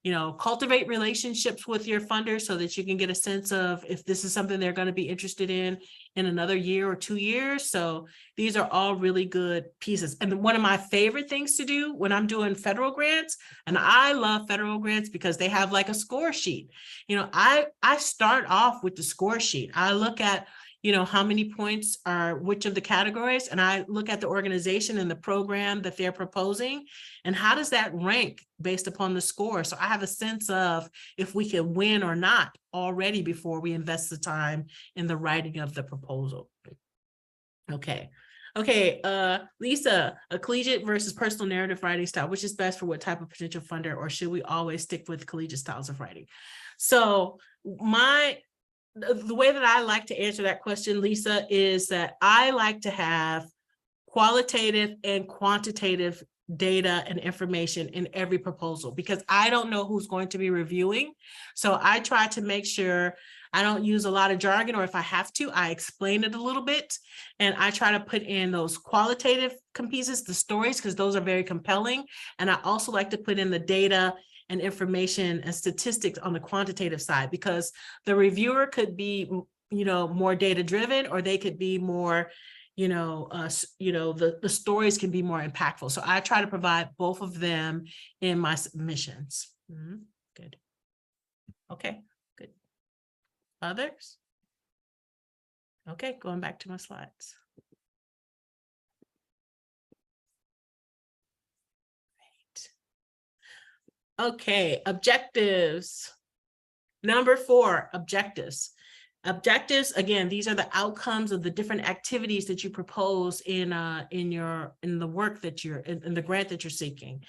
Speaker 1: You know, cultivate relationships with your funders so that you can get a sense of if this is something they're going to be interested in another year or 2 years. So these are all really good pieces. And one of my favorite things to do when I'm doing federal grants, and I love federal grants because they have like a score sheet. You know, I start off with the score sheet. I look at, you know, how many points are which of the categories, and I look at the organization and the program that they're proposing, and how does that rank based upon the score? So I have a sense of if we can win or not already before we invest the time in the writing of the proposal. Okay, Lisa, a collegiate versus personal narrative writing style, which is best for what type of potential funder, or should we always stick with collegiate styles of writing? So the way that I like to answer that question, Lisa, is that I like to have qualitative and quantitative data and information in every proposal because I don't know who's going to be reviewing. So I try to make sure I don't use a lot of jargon, or if I have to, I explain it a little bit. And I try to put in those qualitative pieces, the stories, because those are very compelling. And I also like to put in the data and information and statistics on the quantitative side, because the reviewer could be, you know, more data driven, or they could be more, the stories can be more impactful. So I try to provide both of them in my submissions. Good. Okay, good. Others? Okay, going back to my slides. Okay, objectives. Number 4, objectives. Objectives, again, these are the outcomes of the different activities that you propose in the work that you're in the grant that you're seeking.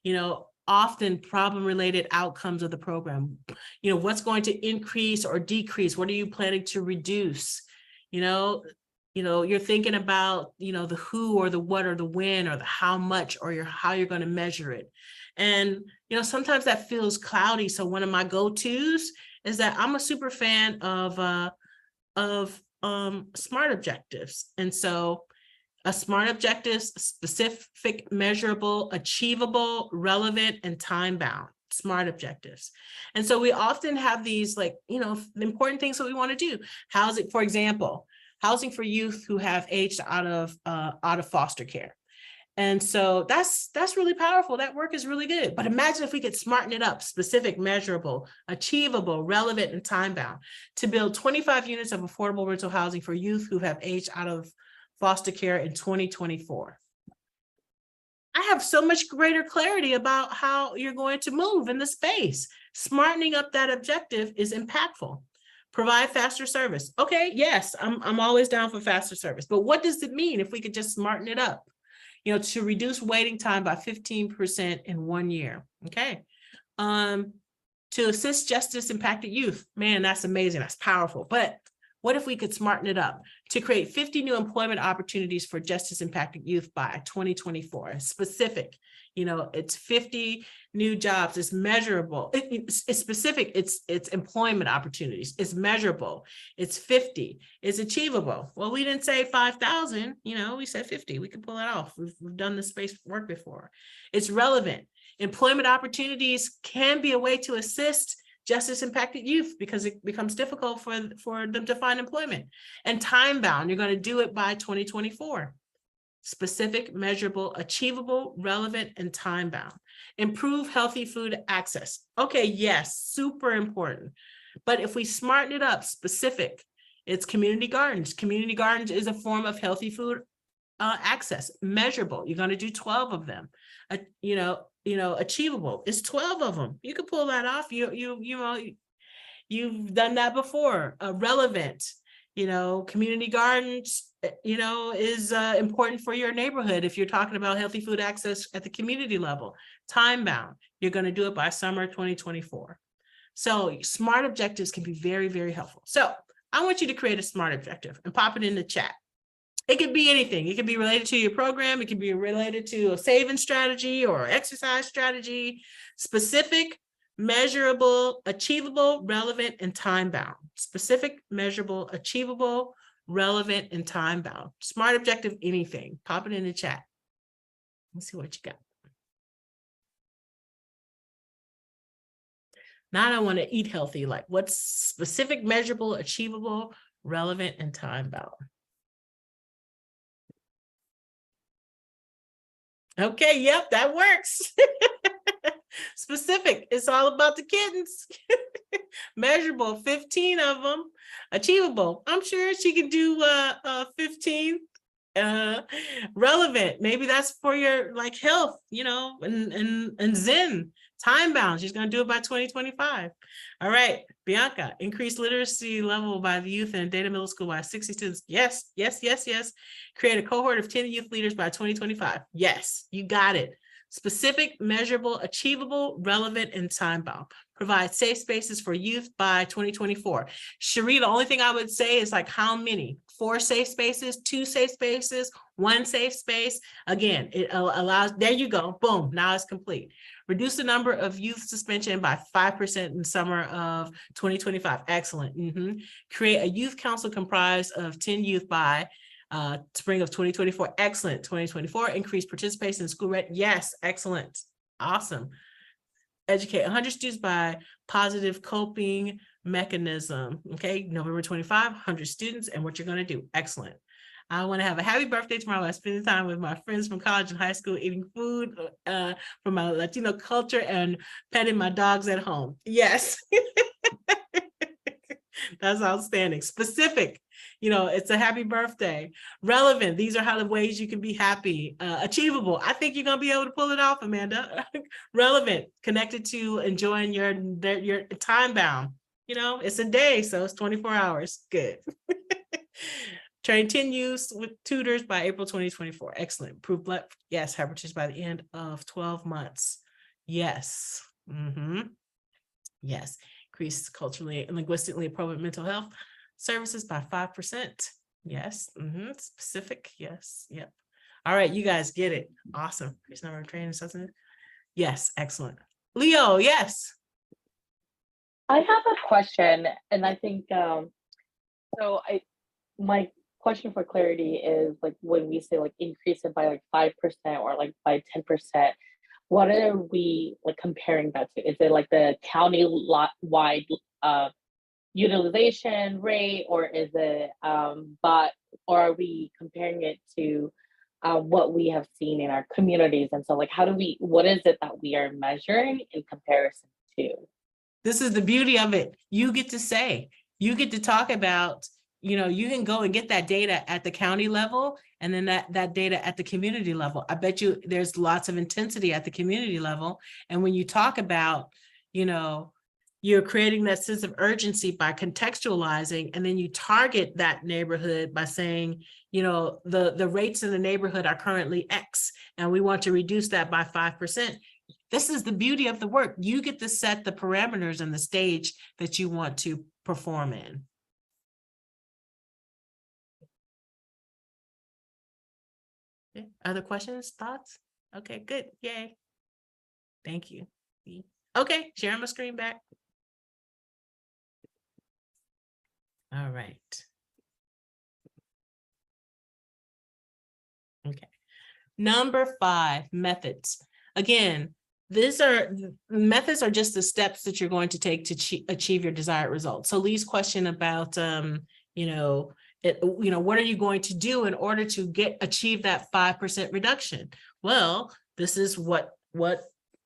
Speaker 1: You know, often problem-related outcomes of the program. You know, what's going to increase or decrease? What are you planning to reduce? You know, you're thinking about, you know, the who or the what or the when or the how much or how you're going to measure it. And, you know, sometimes that feels cloudy. So one of my go-tos is that I'm a super fan of SMART objectives. And so a SMART objective, specific, measurable, achievable, relevant, and time-bound. SMART objectives. And so we often have these, like, you know, the important things that we want to do. Housing, for example, housing for youth who have aged out of foster care. And so that's really powerful. That work is really good. But imagine if we could smarten it up: specific, measurable, achievable, relevant, and time-bound, to build 25 units of affordable rental housing for youth who have aged out of foster care in 2024. I have so much greater clarity about how you're going to move in the space. Smartening up that objective is impactful. Provide faster service. Okay, yes, I'm always down for faster service. But what does it mean if we could just smarten it up? You know, to reduce waiting time by 15% in 1 year. Okay. To assist justice impacted youth. Man, that's amazing. That's powerful. But What if we could smarten it up to create 50 new employment opportunities for justice impacted youth by 2024? Specific, it's 50 new jobs. It's measurable. It's specific. It's employment opportunities. It's measurable. It's 50. It's achievable. Well, we didn't say 5,000. We said 50. We can pull it off. We've done this space work before. It's relevant. Employment opportunities can be a way to assist justice impacted youth because it becomes difficult for them to find employment. And time bound, you're going to do it by 2024. Specific, measurable, achievable, relevant, and time bound. Improve healthy food access. Okay, yes, super important. But if we smarten it up, specific, it's community gardens. Community gardens is a form of healthy food access. Measurable, you're going to do 12 of them. Achievable, it's 12 of them. You can pull that off. You've done that before. Relevant, community gardens, is important for your neighborhood. If you're talking about healthy food access at the community level, time bound, you're going to do it by summer 2024. So smart objectives can be very, very helpful. So I want you to create a smart objective and pop it in the chat. It could be anything. It could be related to your program. It could be related to a saving strategy or exercise strategy. Specific, measurable, achievable, relevant, and time bound. Specific, measurable, achievable, relevant, and time bound. Smart objective, anything. Pop it in the chat. Let's see what you got. Now I want to eat healthy. Like what's specific, measurable, achievable, relevant, and time bound. Okay, yep, that works. Specific, it's all about the kittens. Measurable, 15 of them. Achievable, I'm sure she can do 15. Relevant, maybe that's for your health, and Zen. Time bound, she's going to do it by 2025. All right, Bianca, increase literacy level by the youth in Data Middle School by 60 students. Yes, yes, yes, yes. Create a cohort of 10 youth leaders by 2025. Yes, you got it. Specific, measurable, achievable, relevant, and time bound. Provide safe spaces for youth by 2024. Cherie, the only thing I would say is how many? 4 safe spaces, 2 safe spaces, 1 safe space. Again, it allows, there you go, boom, now it's complete. Reduce the number of youth suspension by 5% in summer of 2025. Excellent. Create a youth council comprised of 10 youth by spring of 2024. Excellent. 2024. Increase participation in school. Yes. Excellent. Awesome. Educate 100 students by positive coping mechanism. Okay. November 25, 100 students and what you're going to do. Excellent. I want to have a happy birthday tomorrow by spending time with my friends from college and high school, eating food from my Latino culture and petting my dogs at home. Yes. That's outstanding. Specific, it's a happy birthday. Relevant, these are how the ways you can be happy. Achievable, I think you're going to be able to pull it off, Amanda. Relevant, connected to enjoying your time bound. It's a day, so it's 24 hours. Good. Train 10 youth with tutors by April 2024. Excellent. Improve blood. Yes, have participation by the end of 12 months. Yes. Yes. Increase culturally and linguistically appropriate mental health services by 5%. Yes. Specific. Yes. Yep. All right. You guys get it. Awesome. Increase number of training substance. Yes. Excellent. Leo. Yes.
Speaker 5: I have a question, and I think my question for clarity is when we say increase it by 5% or by 10%, what are we comparing that to? Is it the county wide utilization rate, or is it or are we comparing it to what we have seen in our communities? And so what is it that we are measuring in comparison to?
Speaker 1: This is the beauty of it. You get to say, you get to talk about, you can go and get that data at the county level and then that data at the community level. I bet you there's lots of intensity at the community level. And when you talk about, you're creating that sense of urgency by contextualizing, and then you target that neighborhood by saying, the rates in the neighborhood are currently X, and we want to reduce that by 5%. This is the beauty of the work. You get to set the parameters and the stage that you want to perform in. Okay. Other questions, thoughts? Okay, good. Yay. Thank you. Okay, sharing my screen back. All right. Okay. Number 5, methods. Again, methods are just the steps that you're going to take to achieve your desired results. So Lee's question about, what are you going to do in order to achieve that 5% reduction? Well, this is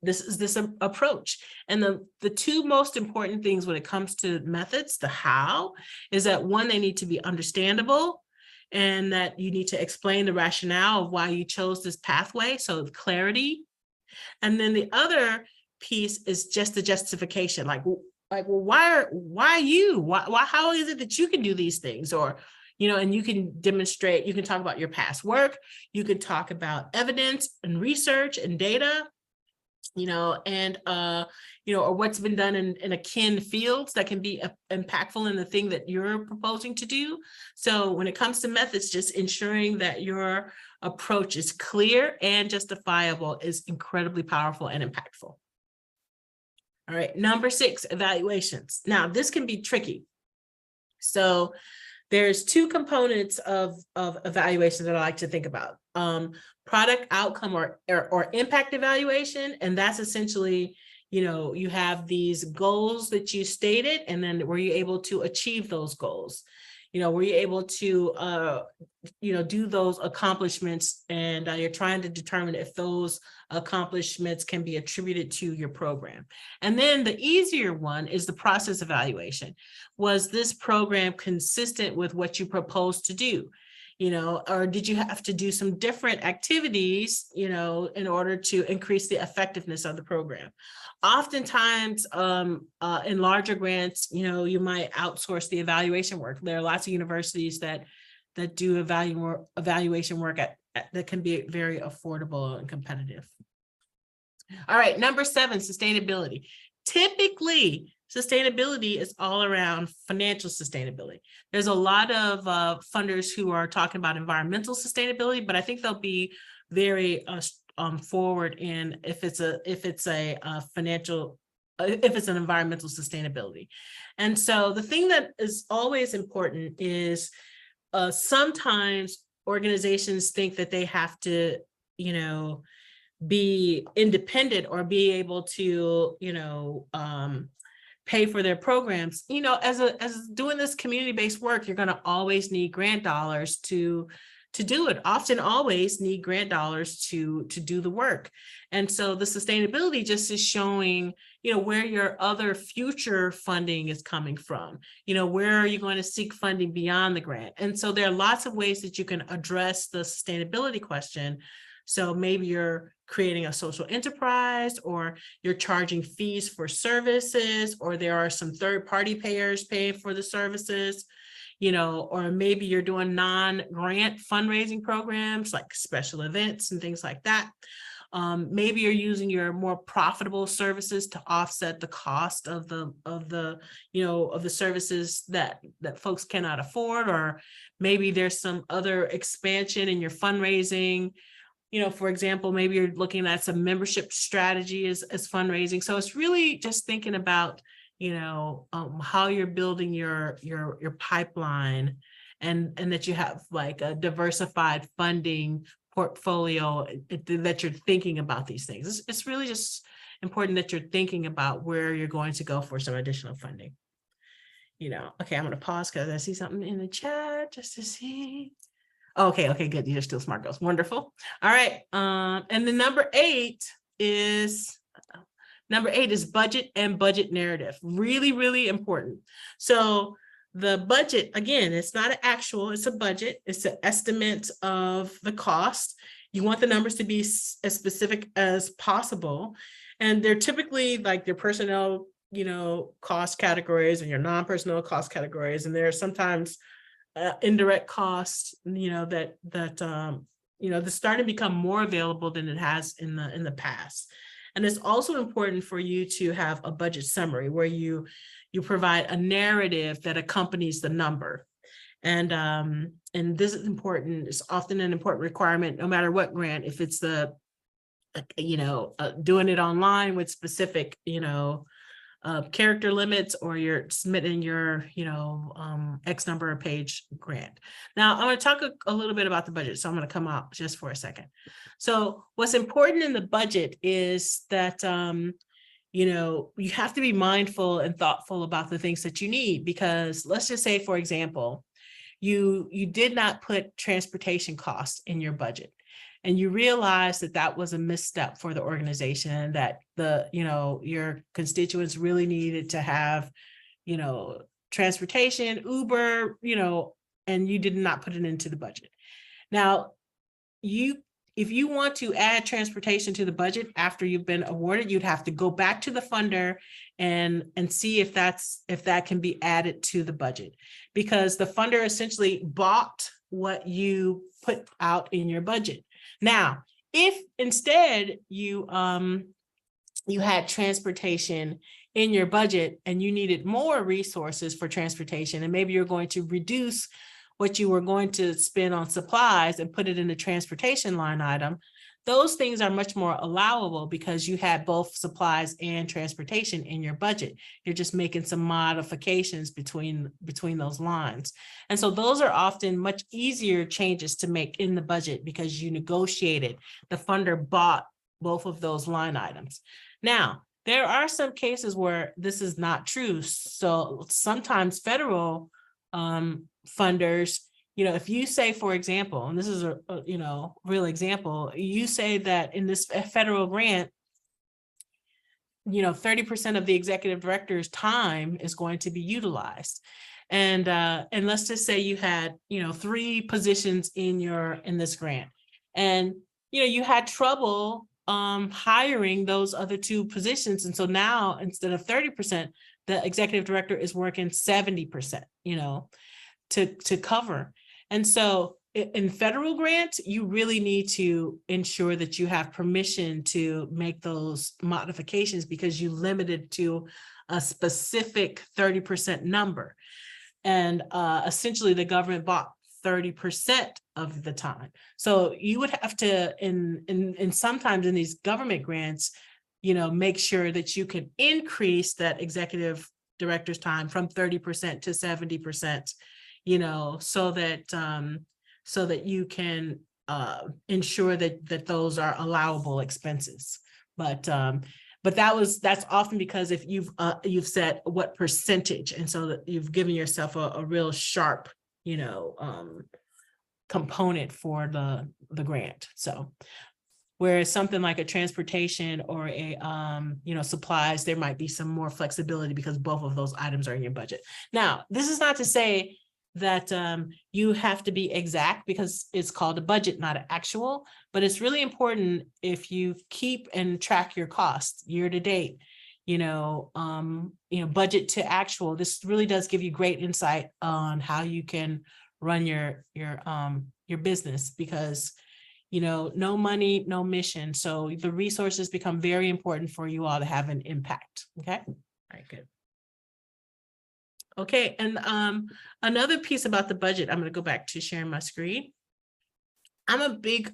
Speaker 1: this approach. And the two most important things when it comes to methods, the how, is that one, they need to be understandable, and that you need to explain the rationale of why you chose this pathway, so clarity. And then the other piece is just the justification, well, why you? Why, how is it that you can do these things? Or, and you can demonstrate, you can talk about your past work, you can talk about evidence and research and data, or what's been done in akin fields that can be impactful in the thing that you're proposing to do. So when it comes to methods, just ensuring that your approach is clear and justifiable is incredibly powerful and impactful. All right, number 6, evaluations. Now, this can be tricky. So there's 2 components of evaluation that I like to think about. Product outcome or impact evaluation. And that's essentially, you have these goals that you stated, and then were you able to achieve those goals? Were you able to, do those accomplishments, and you're trying to determine if those accomplishments can be attributed to your program. And then the easier one is the process evaluation. Was this program consistent with what you proposed to do? Or did you have to do some different activities, in order to increase the effectiveness of the program? Oftentimes, in larger grants, you might outsource the evaluation work. There are lots of universities that do evaluation work that can be very affordable and competitive. All right, number 7, sustainability. Typically, sustainability is all around financial sustainability. There's a lot of funders who are talking about environmental sustainability, but I think they'll be very forward in if it's an environmental sustainability. And so the thing that is always important is sometimes organizations think that they have to, be independent or be able to, pay for their programs. As doing this community-based work, you're going to always need grant dollars to do it. Often always need grant dollars to do the work. And so the sustainability just is showing, where your other future funding is coming from. Where are you going to seek funding beyond the grant? And so there are lots of ways that you can address the sustainability question. So maybe you're creating a social enterprise, or you're charging fees for services, or there are some third-party payers paying for the services, or maybe you're doing non-grant fundraising programs like special events and things like that. Maybe you're using your more profitable services to offset the cost of the services that folks cannot afford, or maybe there's some other expansion in your fundraising. For example, maybe you're looking at some membership strategy as fundraising. So it's really just thinking about, how you're building your pipeline, and that you have like a diversified funding portfolio, that you're thinking about these things. It's really just important that you're thinking about where you're going to go for some additional funding. Okay, I'm going to pause because I see something in the chat just to see. Okay, good. These are still SMART goals. Wonderful. All right. And then number 8 is budget and budget narrative. Really, really important. So the budget, again, it's not an actual, it's a budget. It's an estimate of the cost. You want the numbers to be as specific as possible. And they're typically like your personnel, cost categories and your non-personnel cost categories. And there are sometimes indirect costs, that's starting to become more available than it has in the past. And it's also important for you to have a budget summary where you provide a narrative that accompanies the number. And this is important. It's often an important requirement, no matter what grant, if it's the, doing it online with specific, character limits, or you're submitting your, X number of page grant. Now, I'm going to talk a little bit about the budget. So I'm going to come out just for a second. So what's important in the budget is that, you have to be mindful and thoughtful about the things that you need, because let's just say, for example, you did not put transportation costs in your budget, and you realize that that was a misstep for the organization, that your constituents really needed to have, transportation, Uber, and you did not put it into the budget. Now, if you want to add transportation to the budget after you've been awarded, you'd have to go back to the funder and see if that can be added to the budget, because the funder essentially bought what you put out in your budget. Now, if instead you had transportation in your budget and you needed more resources for transportation, and maybe you're going to reduce what you were going to spend on supplies and put it in the transportation line item, those things are much more allowable because you had both supplies and transportation in your budget. You're just making some modifications between those lines. And so those are often much easier changes to make in the budget because you negotiated. The funder bought both of those line items. Now, there are some cases where this is not true. So sometimes federal funders, if you say, for example, and this is a real example, you say that in this federal grant, 30% of the executive director's time is going to be utilized. And let's just say you had, 3 positions in this grant, and, you had trouble hiring those other 2 positions. And so now, instead of 30%, the executive director is working 70%, to cover. And so in federal grants, you really need to ensure that you have permission to make those modifications, because you limited to a specific 30% number. And essentially the government bought 30% of the time. So you would have to, in sometimes in these government grants, make sure that you can increase that executive director's time from 30% to 70%, so that you can ensure that those are allowable expenses. But that's often because if you've set what percentage, and so that you've given yourself a real sharp, component for the grant. So whereas something like a transportation or a supplies, there might be some more flexibility because both of those items are in your budget. Now, this is not to say that you have to be exact, because it's called a budget, not an actual, but it's really important if you keep and track your costs year to date, budget to actual. This really does give you great insight on how you can run your business, because no money, no mission. So the resources become very important for you all to have an impact. Okay. All right, good. Okay, and another piece about the budget, I'm going to go back to sharing my screen. I'm a big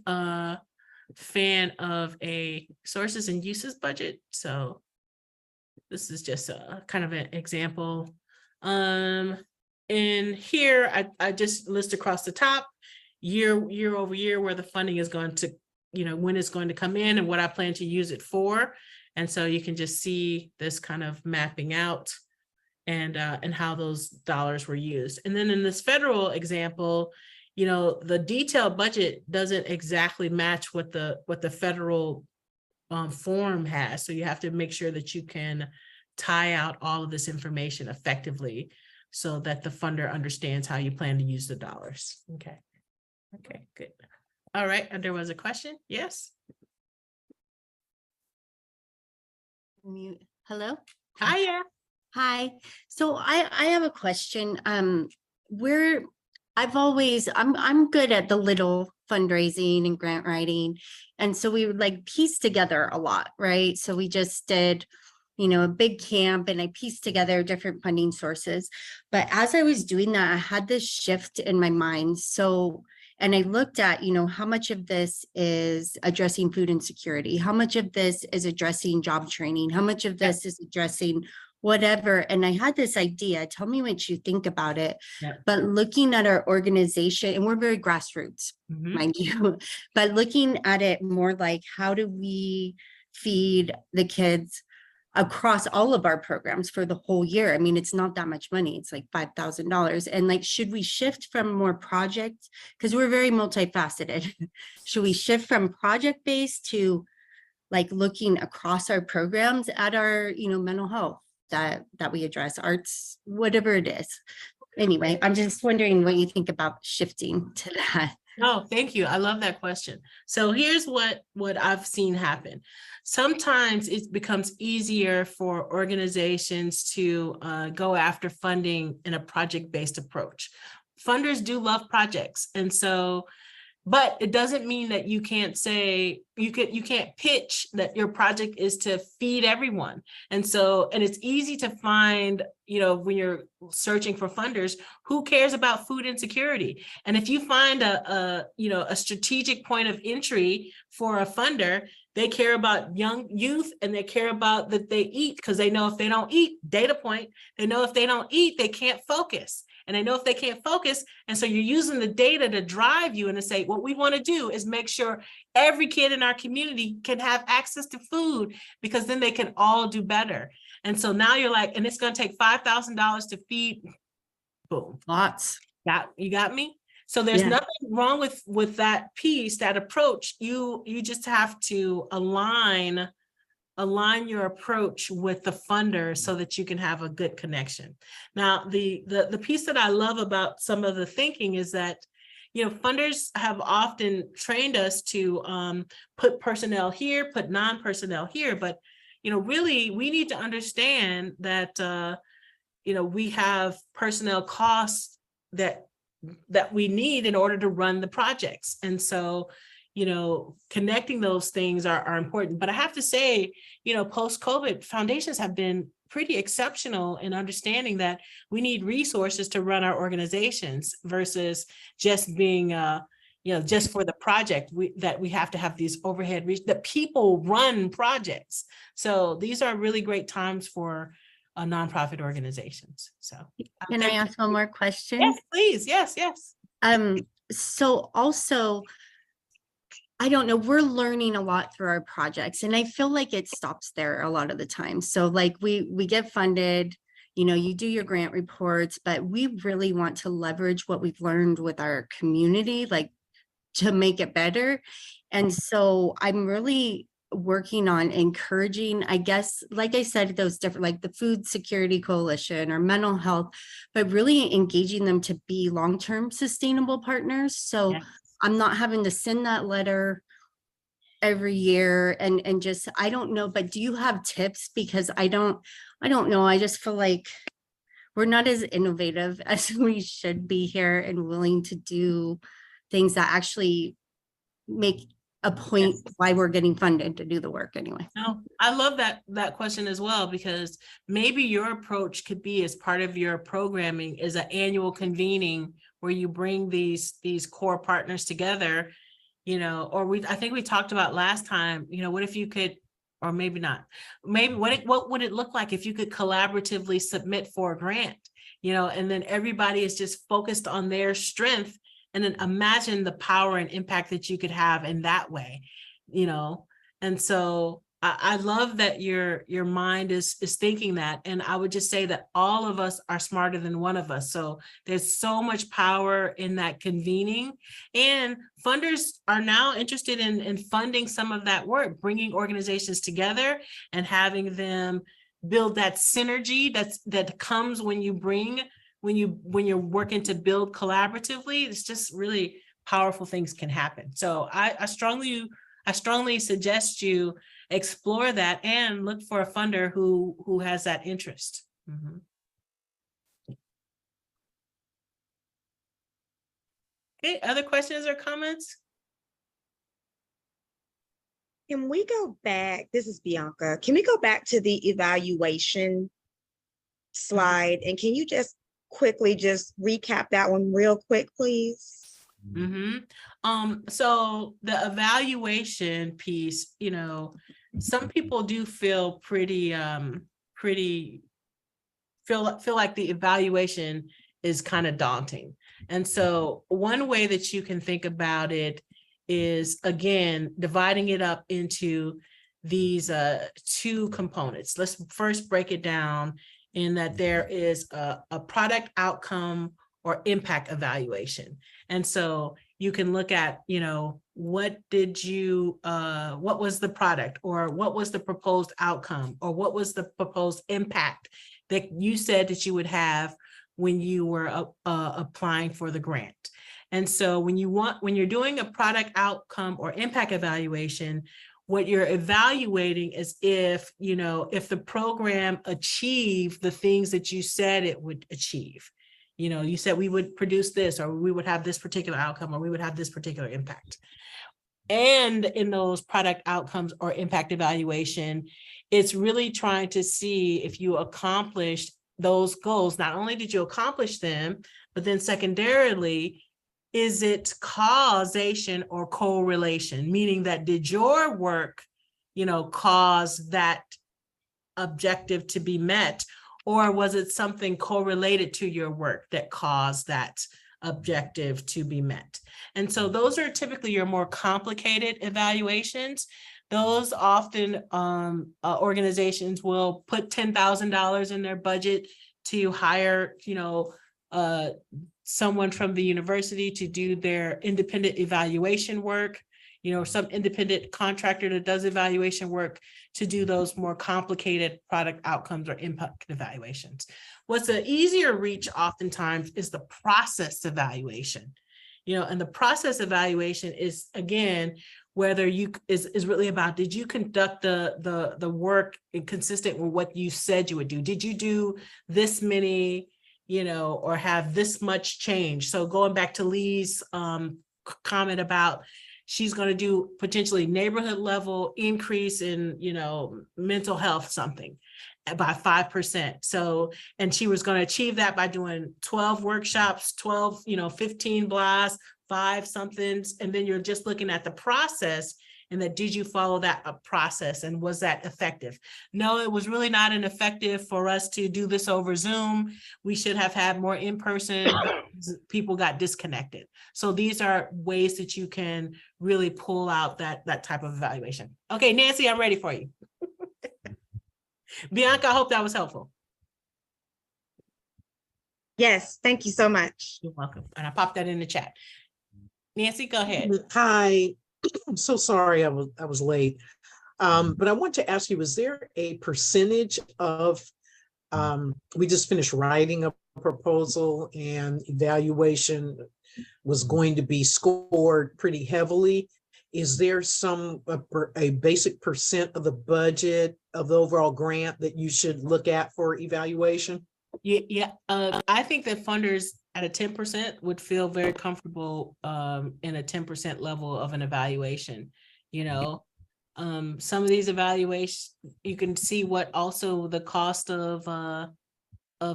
Speaker 1: fan of a sources and uses budget. So this is just a kind of an example. In here, I just list across the top year over year where the funding is going to, when it's going to come in and what I plan to use it for. And so you can just see this kind of mapping out and how those dollars were used. And then in this federal example, the detailed budget doesn't exactly match what the federal form has. So you have to make sure that you can tie out all of this information effectively so that the funder understands how you plan to use the dollars. Okay, good. All right, and there was a question, yes?
Speaker 6: Mute. Hello?
Speaker 1: Hi, yeah.
Speaker 6: Hi. So I have a question. I'm good at the little fundraising and grant writing. And so we would piece together a lot, right? So we just did, a big camp, and I pieced together different funding sources. But as I was doing that, I had this shift in my mind. So, and I looked at, how much of this is addressing food insecurity? How much of this is addressing job training? How much of this is addressing whatever? And I had this idea, tell me what you think about it.
Speaker 1: Yeah.
Speaker 6: But looking at our organization, and we're very grassroots, mind you, but looking at it more like, how do we feed the kids across all of our programs for the whole year? I mean, it's not that much money. It's like $5,000. And like, should we shift from more projects? Because we're very multifaceted. Should we shift from project-based to like looking across our programs at our, mental health that we address, arts, whatever it is? Anyway, I'm just wondering what you think about shifting to that.
Speaker 1: Oh, thank you. I love that question. So here's what I've seen happen. Sometimes it becomes easier for organizations to go after funding in a project-based approach. Funders do love projects. And so, but it doesn't mean that you can't say, you can't pitch that your project is to feed everyone. And so, and it's easy to find, when you're searching for funders, who cares about food insecurity? And if you find a strategic point of entry for a funder, they care about young youth, and they care about that they eat, because they know if they don't eat, data point, they know if they don't eat, they can't focus. And they know if they can't focus. And so you're using the data to drive you and to say, what we want to do is make sure every kid in our community can have access to food, because then they can all do better. And so now you're like, and it's going to take $5,000 to feed, boom.
Speaker 6: Lots.
Speaker 1: You got me? So there's
Speaker 6: Yeah.
Speaker 1: nothing wrong with that piece, that approach. You just have to align your approach with the funder so that you can have a good connection. Now, the piece that I love about some of the thinking is that, funders have often trained us to put personnel here, put non-personnel here, but, really we need to understand that, we have personnel costs that we need in order to run the projects. And so, connecting those things are important. But I have to say, post-COVID, foundations have been pretty exceptional in understanding that we need resources to run our organizations versus just being, just for the project, that we have to have these overhead, that people run projects. So these are really great times for nonprofit organizations. So
Speaker 6: Can I ask one more question?
Speaker 1: yes, please. Yes.
Speaker 6: So also, I don't know, we're learning a lot through our projects, and I feel like it stops there a lot of the time. So like we get funded, you do your grant reports, but we really want to leverage what we've learned with our community, like to make it better. And so I'm really working on encouraging, I guess, like I said, those different, like the Food Security Coalition or mental health, but really engaging them to be long-term sustainable partners. So
Speaker 1: Yes.
Speaker 6: I'm not having to send that letter every year and just, I don't know, but do you have tips? Because I don't know. I just feel like we're not as innovative as we should be here and willing to do things that actually make a point why we're getting funded to do the work anyway.
Speaker 1: No, I love that question as well, because maybe your approach could be, as part of your programming, is an annual convening where you bring these core partners together, or I think we talked about last time, what if you could, or maybe not, maybe what would it look like if you could collaboratively submit for a grant, and then everybody is just focused on their strength. And then imagine the power and impact that you could have in that way, And so I love that your mind is thinking that. And I would just say that all of us are smarter than one of us. So there's so much power in that convening. And funders are now interested in funding some of that work, bringing organizations together and having them build that synergy that comes when you're working to build collaboratively. It's just really powerful things can happen. So I strongly suggest you explore that and look for a funder who has that interest. Mm-hmm. Okay, other questions or comments?
Speaker 7: Can we go back? This is Bianca. Can we go back to the evaluation slide? And can you just quickly just recap that one real quick, please?
Speaker 1: So the evaluation piece, you know, some people do feel pretty feel like the evaluation is kind of daunting. And so one way that you can think about it is, again, dividing it up into these two components. Let's first break it down in that there is a product outcome or impact evaluation. And so you can look at, you know, what was the product, or what was the proposed outcome, or what was the proposed impact that you said that you would have when you were applying for the grant. And so when you're doing a product outcome or impact evaluation, what you're evaluating is if the program achieved the things that you said it would achieve. You know, you said we would produce this, or we would have this particular outcome, or we would have this particular impact. And in those product outcomes or impact evaluation, it's really trying to see if you accomplished those goals. Not only did you accomplish them, but then secondarily, is it causation or correlation? Meaning that did your work, cause that objective to be met? Or was it something correlated to your work that caused that objective to be met? And so those are typically your more complicated evaluations. Those often organizations will put $10,000 in their budget to hire, someone from the university to do their independent evaluation work, some independent contractor that does evaluation work to do those more complicated product outcomes or impact evaluations. What's an easier reach oftentimes is the process evaluation, and the process evaluation is, again, whether is really about, did you conduct the work consistent with what you said you would do? Did you do this many, or have this much change? So going back to Lee's comment about she's going to do potentially neighborhood level increase in, mental health something by 5%. So, and she was going to achieve that by doing 12 workshops, 12, 15 blasts, 5 somethings. And then you're just looking at the process and that, did you follow that process and was that effective? No, it was really not effective for us to do this over Zoom. We should have had more in person. People got disconnected. So these are ways that you can really pull out that type of evaluation. Okay, Nancy, I'm ready for you. Bianca, I hope that was helpful.
Speaker 7: Yes, thank you so much.
Speaker 1: You're welcome. And I popped that in the chat. Nancy, go ahead.
Speaker 8: Hi, I'm so sorry I was late. But I want to ask you, is there a percentage of, we just finished writing a proposal and evaluation was going to be scored pretty heavily. Is there a basic percent of the budget of the overall grant that you should look at for evaluation?
Speaker 1: Yeah. I think that funders at a 10% would feel very comfortable in a 10% level of an evaluation. Some of these evaluations, you can see what also the cost of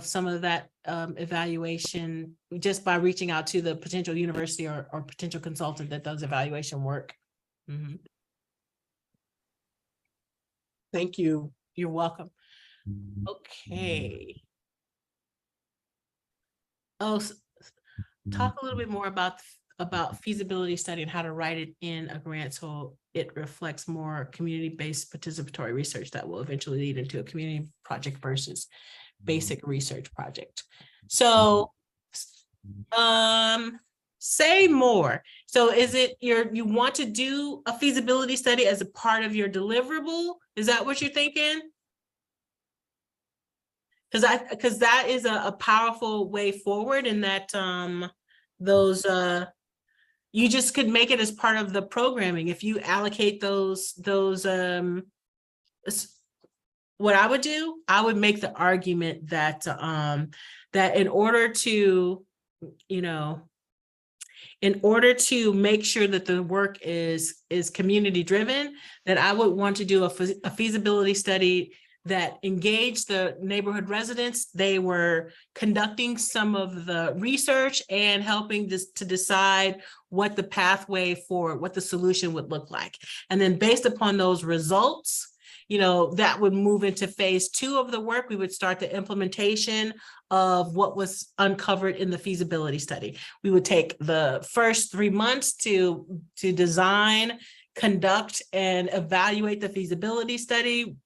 Speaker 1: some of that evaluation just by reaching out to the potential university or potential consultant that does evaluation work. Mm-hmm.
Speaker 8: Thank you.
Speaker 1: You're welcome. Okay. Talk a little bit more about feasibility study and how to write it in a grant so it reflects more community-based participatory research that will eventually lead into a community project versus basic research project. So say more. So is it you want to do a feasibility study as a part of your deliverable? Is that what you're thinking? Because that is a powerful way forward, in that you just could make it as part of the programming. If you allocate those what I would do, I would make the argument that that in order to, in order to make sure that the work is community driven, that I would want to do a feasibility study that engaged the neighborhood residents. They were conducting some of the research and helping to decide what the pathway for what the solution would look like. And then based upon those results, that would move into phase 2 of the work. We would start the implementation of what was uncovered in the feasibility study. We would take the first 3 months to design, conduct, and evaluate the feasibility study.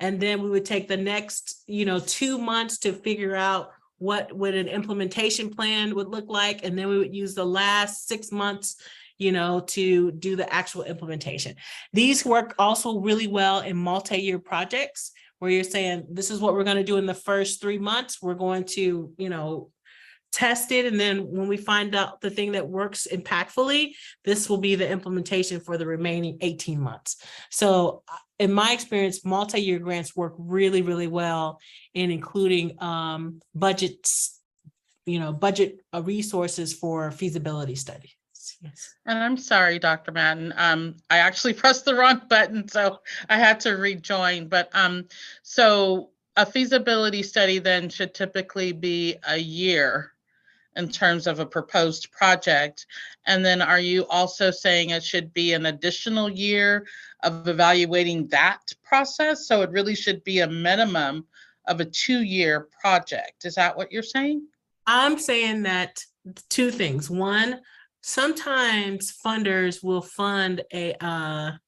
Speaker 1: And then we would take the next, 2 months to figure out what would an implementation plan would look like. And then we would use the last 6 months, to do the actual implementation. These work also really well in multi-year projects where you're saying, this is what we're going to do in the first 3 months. We're going to, test it. And then when we find out the thing that works impactfully, this will be the implementation for the remaining 18 months. So in my experience, multi-year grants work really, really well in including budgets, budget resources for feasibility studies. Yes.
Speaker 9: And I'm sorry, Dr. Madden. I actually pressed the wrong button, so I had to rejoin. But so a feasibility study then should typically be a year in terms of a proposed project. And then are you also saying it should be an additional year of evaluating that process? So it really should be a minimum of a 2-year project. Is that what you're saying?
Speaker 1: I'm saying that 2 things. One, sometimes funders will fund a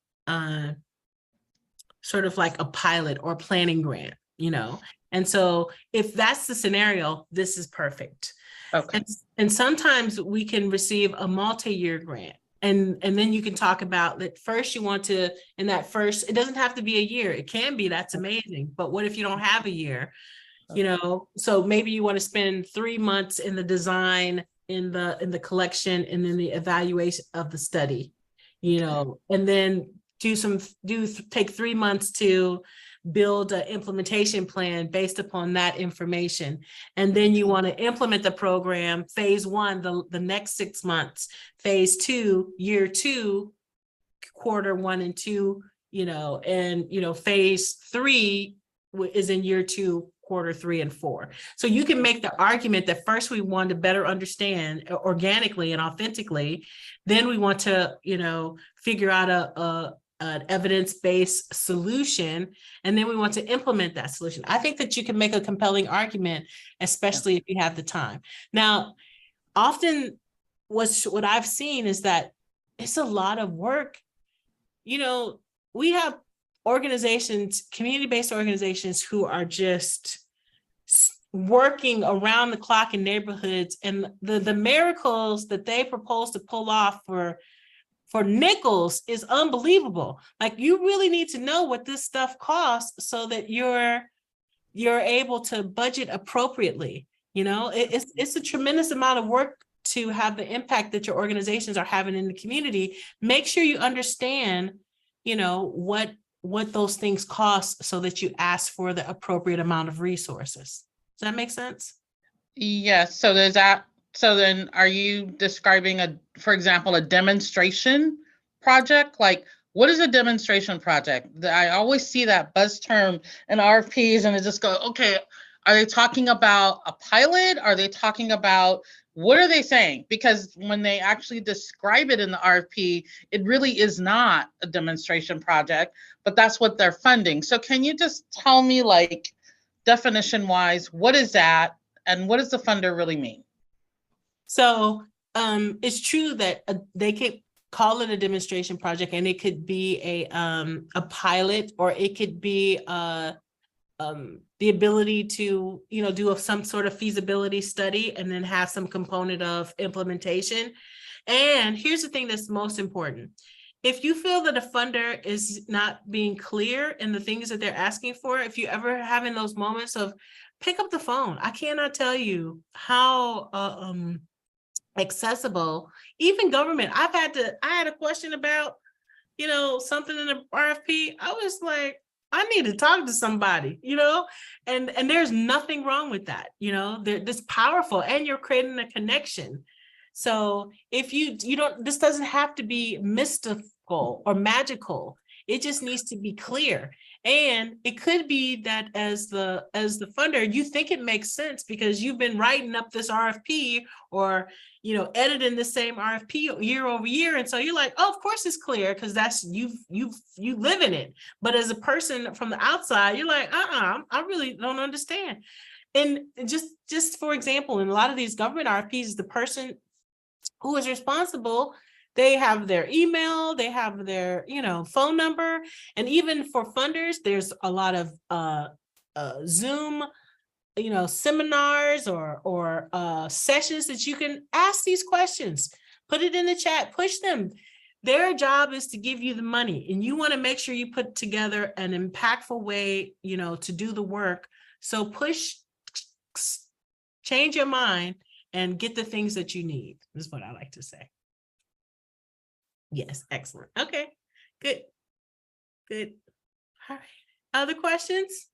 Speaker 1: sort of like a pilot or planning grant, and so if that's the scenario, this is perfect.
Speaker 9: Okay.
Speaker 1: And sometimes we can receive a multi-year grant. And then you can talk about that first you want to, in that first, it doesn't have to be a year. It can be, that's amazing. But what if you don't have a year? So maybe you want to spend 3 months in the design, in the collection, and then the evaluation of the study, and then take 3 months to build an implementation plan based upon that information. And then you want to implement the program, phase 1, the next 6 months, phase 2, year 2, quarter 1 and 2, and, phase 3 is in year 2, quarter 3 and 4. So you can make the argument that first we want to better understand organically and authentically, then we want to, figure out an evidence-based solution, and then we want to implement that solution. I think that you can make a compelling argument, especially if you have the time. Now, often what I've seen is that it's a lot of work. We have organizations, community-based organizations who are just working around the clock in neighborhoods, and the miracles that they propose to pull off for nickels is unbelievable. Like, you really need to know what this stuff costs so that you're able to budget appropriately. It's a tremendous amount of work to have the impact that your organizations are having in the community. Make sure you understand, what those things cost so that you ask for the appropriate amount of resources. Does that make sense?
Speaker 9: Yes. So there's that. So then are you describing for example, a demonstration project? Like, what is a demonstration project? I always see that buzz term in RFPs and it just go, okay, are they talking about a pilot? Are they talking about, what are they saying? Because when they actually describe it in the RFP, it really is not a demonstration project, but that's what they're funding. So can you just tell me, like, definition wise, what is that? And what does the funder really mean?
Speaker 1: So it's true that they could call it a demonstration project, and it could be a pilot, or it could be the ability to do some sort of feasibility study and then have some component of implementation. And here's the thing that's most important. If you feel that a funder is not being clear in the things that they're asking for, if you ever having those moments of, pick up the phone. I cannot tell you how accessible, even government. I had a question about, something in the RFP. I was like, I need to talk to somebody, and there's nothing wrong with that. They're this powerful, and you're creating a connection. So if you don't, this doesn't have to be mystical or magical. It just needs to be clear. And it could be that as the funder, you think it makes sense because you've been writing up this RFP or, you know, editing the same RFP year over year. And so you're like, oh, of course it's clear because that's you live in it. But as a person from the outside, you're like, I really don't understand. And just for example, in a lot of these government RFPs, the person who is responsible, they have their email, they have their, you know, phone number. And even for funders, there's a lot of Zoom, you know, seminars or sessions that you can ask these questions. Put it in the chat, push them. Their job is to give you the money, and you want to make sure you put together an impactful way, you know, to do the work. So push, change your mind and get the things that you need, is what I like to say. Yes, excellent. Okay, good. All right. Other questions?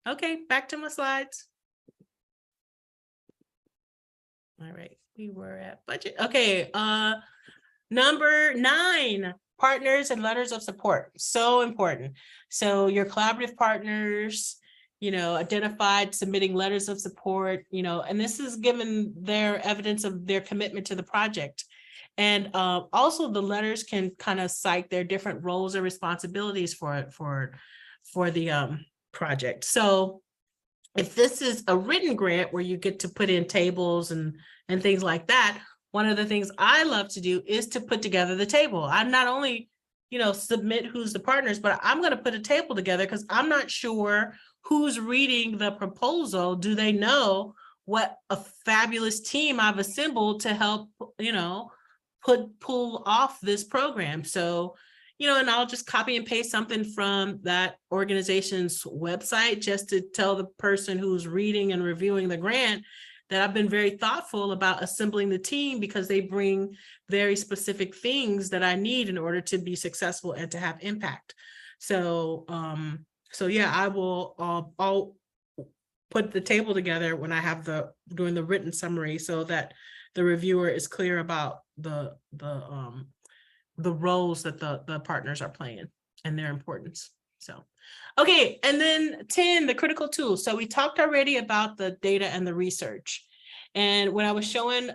Speaker 1: Okay, back to my slides. All right, we were at budget. Okay, number 9, partners and letters of support. So important. So your collaborative partners, you know, identified submitting letters of support, you know, and this is given their evidence of their commitment to the project. And also the letters can kind of cite their different roles and responsibilities for the project. So if this is a written grant where you get to put in tables and things like that, one of the things I love to do is to put together the table. I'm not only, you know, submit who's the partners, but I'm going to put a table together because I'm not sure who's reading the proposal. Do they know what a fabulous team I've assembled to help, you know, pull off this program? So, you know, and I'll just copy and paste something from that organization's website just to tell the person who's reading and reviewing the grant that I've been very thoughtful about assembling the team because they bring very specific things that I need in order to be successful and to have impact. So, so yeah, I'll put the table together when I have doing the written summary so that the reviewer is clear about the roles that the partners are playing and their importance. So, okay, and then 10, the critical tools. So we talked already about the data and the research. And when I was showing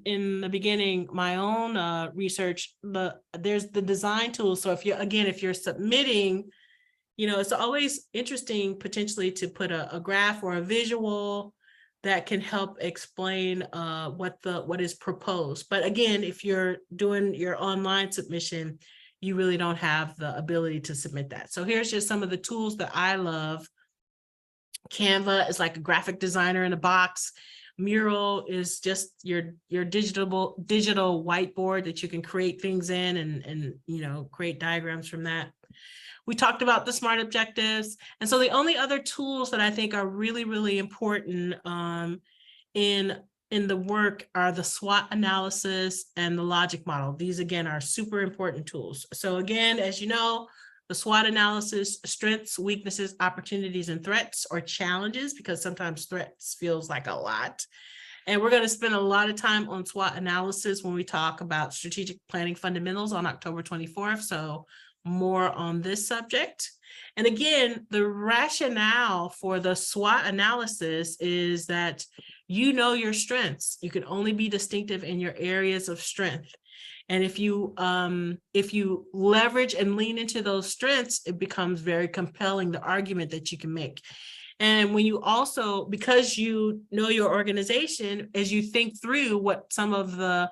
Speaker 1: in the beginning my own research, there's the design tools. So if you're submitting, you know, it's always interesting potentially to put a graph or a visual that can help explain what is proposed. But again, if you're doing your online submission, you really don't have the ability to submit that. So here's just some of the tools that I love. Canva is like a graphic designer in a box. Mural is just your digital whiteboard that you can create things in and you know, create diagrams from that. We talked about the SMART objectives. And so the only other tools that I think are really, really important in the work are the SWOT analysis and the logic model. These, again, are super important tools. So again, as you know, the SWOT analysis, strengths, weaknesses, opportunities, and threats or challenges, because sometimes threats feels like a lot. And we're going to spend a lot of time on SWOT analysis when we talk about strategic planning fundamentals on October 24th. So more on this subject. And again, the rationale for the SWOT analysis is that you know your strengths. You can only be distinctive in your areas of strength. And if you leverage and lean into those strengths, it becomes very compelling, the argument that you can make. And when you also, because you know your organization, as you think through what some of the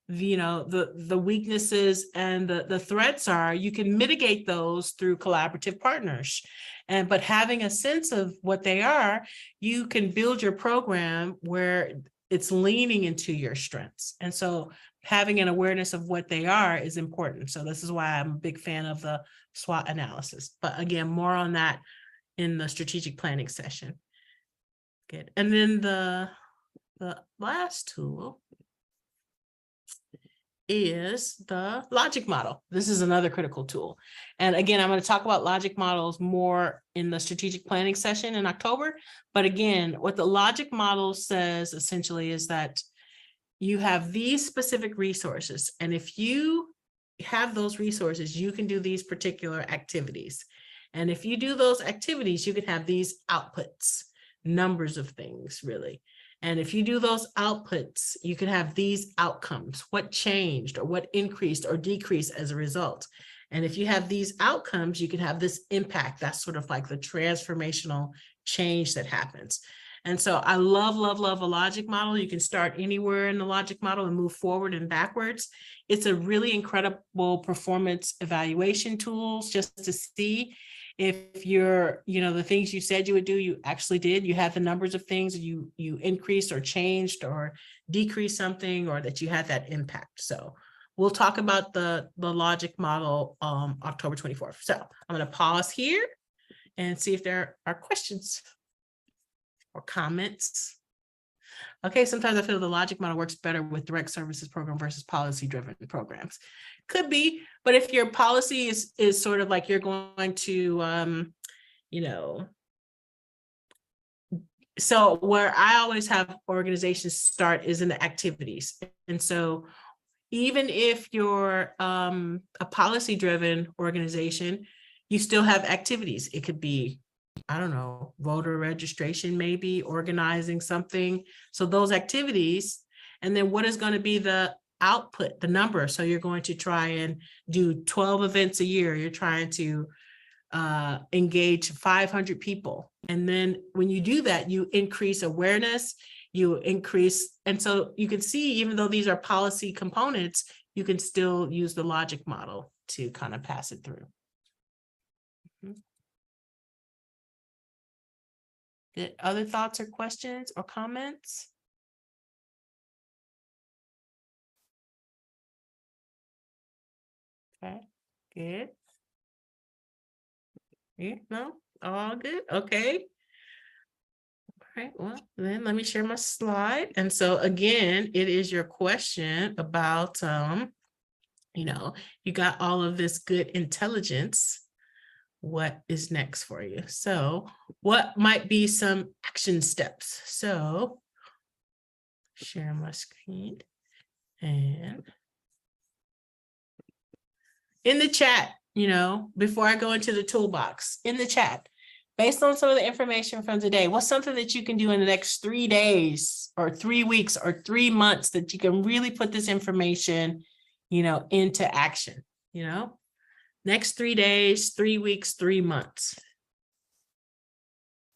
Speaker 1: weaknesses and the threats are, you can mitigate those through collaborative partners. But having a sense of what they are, you can build your program where it's leaning into your strengths. And so having an awareness of what they are is important. So this is why I'm a big fan of the SWOT analysis. But again, more on that in the strategic planning session. Good. And then the last tool is the logic model. This is another critical tool. And again, I'm going to talk about logic models more in the strategic planning session in October. But again, what the logic model says essentially is that you have these specific resources. And if you have those resources, you can do these particular activities. And if you do those activities, you can have these outputs, numbers of things, really. And if you do those outputs, you can have these outcomes, what changed or what increased or decreased as a result. And if you have these outcomes, you can have this impact. That's sort of like the transformational change that happens. And so I love, love, love a logic model. You can start anywhere in the logic model and move forward and backwards. It's a really incredible performance evaluation tools just to see if you're, the things you said you would do, you actually did. You had the numbers of things you increased or changed or decreased something, or that you had that impact. So we'll talk about the logic model October 24th. So I'm going to pause here and see if there are questions or comments. Okay, sometimes I feel the logic model works better with direct services program versus policy-driven programs. Could be, but if your policy is sort of like you're going to, so where I always have organizations start is in the activities. And so even if you're a policy-driven organization, you still have activities. It could be, I don't know, voter registration, maybe organizing something. So those activities, and then what is going to be the output, the number. So you're going to try and do 12 events a year. You're trying to engage 500 people. And then when you do that, you increase awareness, you increase. And so you can see, even though these are policy components, you can still use the logic model to kind of pass it through. Good. Other thoughts or questions or comments? Okay, good. Yeah, no, all good. Okay. All right, well, then let me share my slide. And so again, it is your question about, you got all of this good intelligence. What is next for you? So what might be some action steps? So share my screen, and in the chat, before I go into the toolbox, in the chat, based on some of the information from today, what's something that you can do in the next 3 days or 3 weeks or 3 months that you can really put this information, into action, Next 3 days, 3 weeks, 3 months.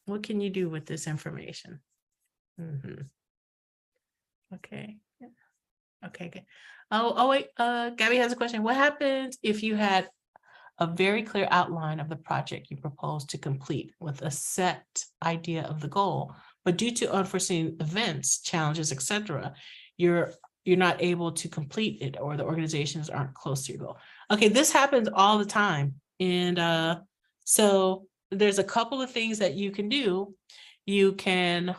Speaker 1: What can you do with this information? Okay. Okay, good. Oh, wait, Gabby has a question. What happens if you had a very clear outline of the project you propose to complete with a set idea of the goal, but due to unforeseen events, challenges, etc., you're not able to complete it, or the organizations aren't close to your goal? Okay, this happens all the time. And so there's a couple of things that you can do. You can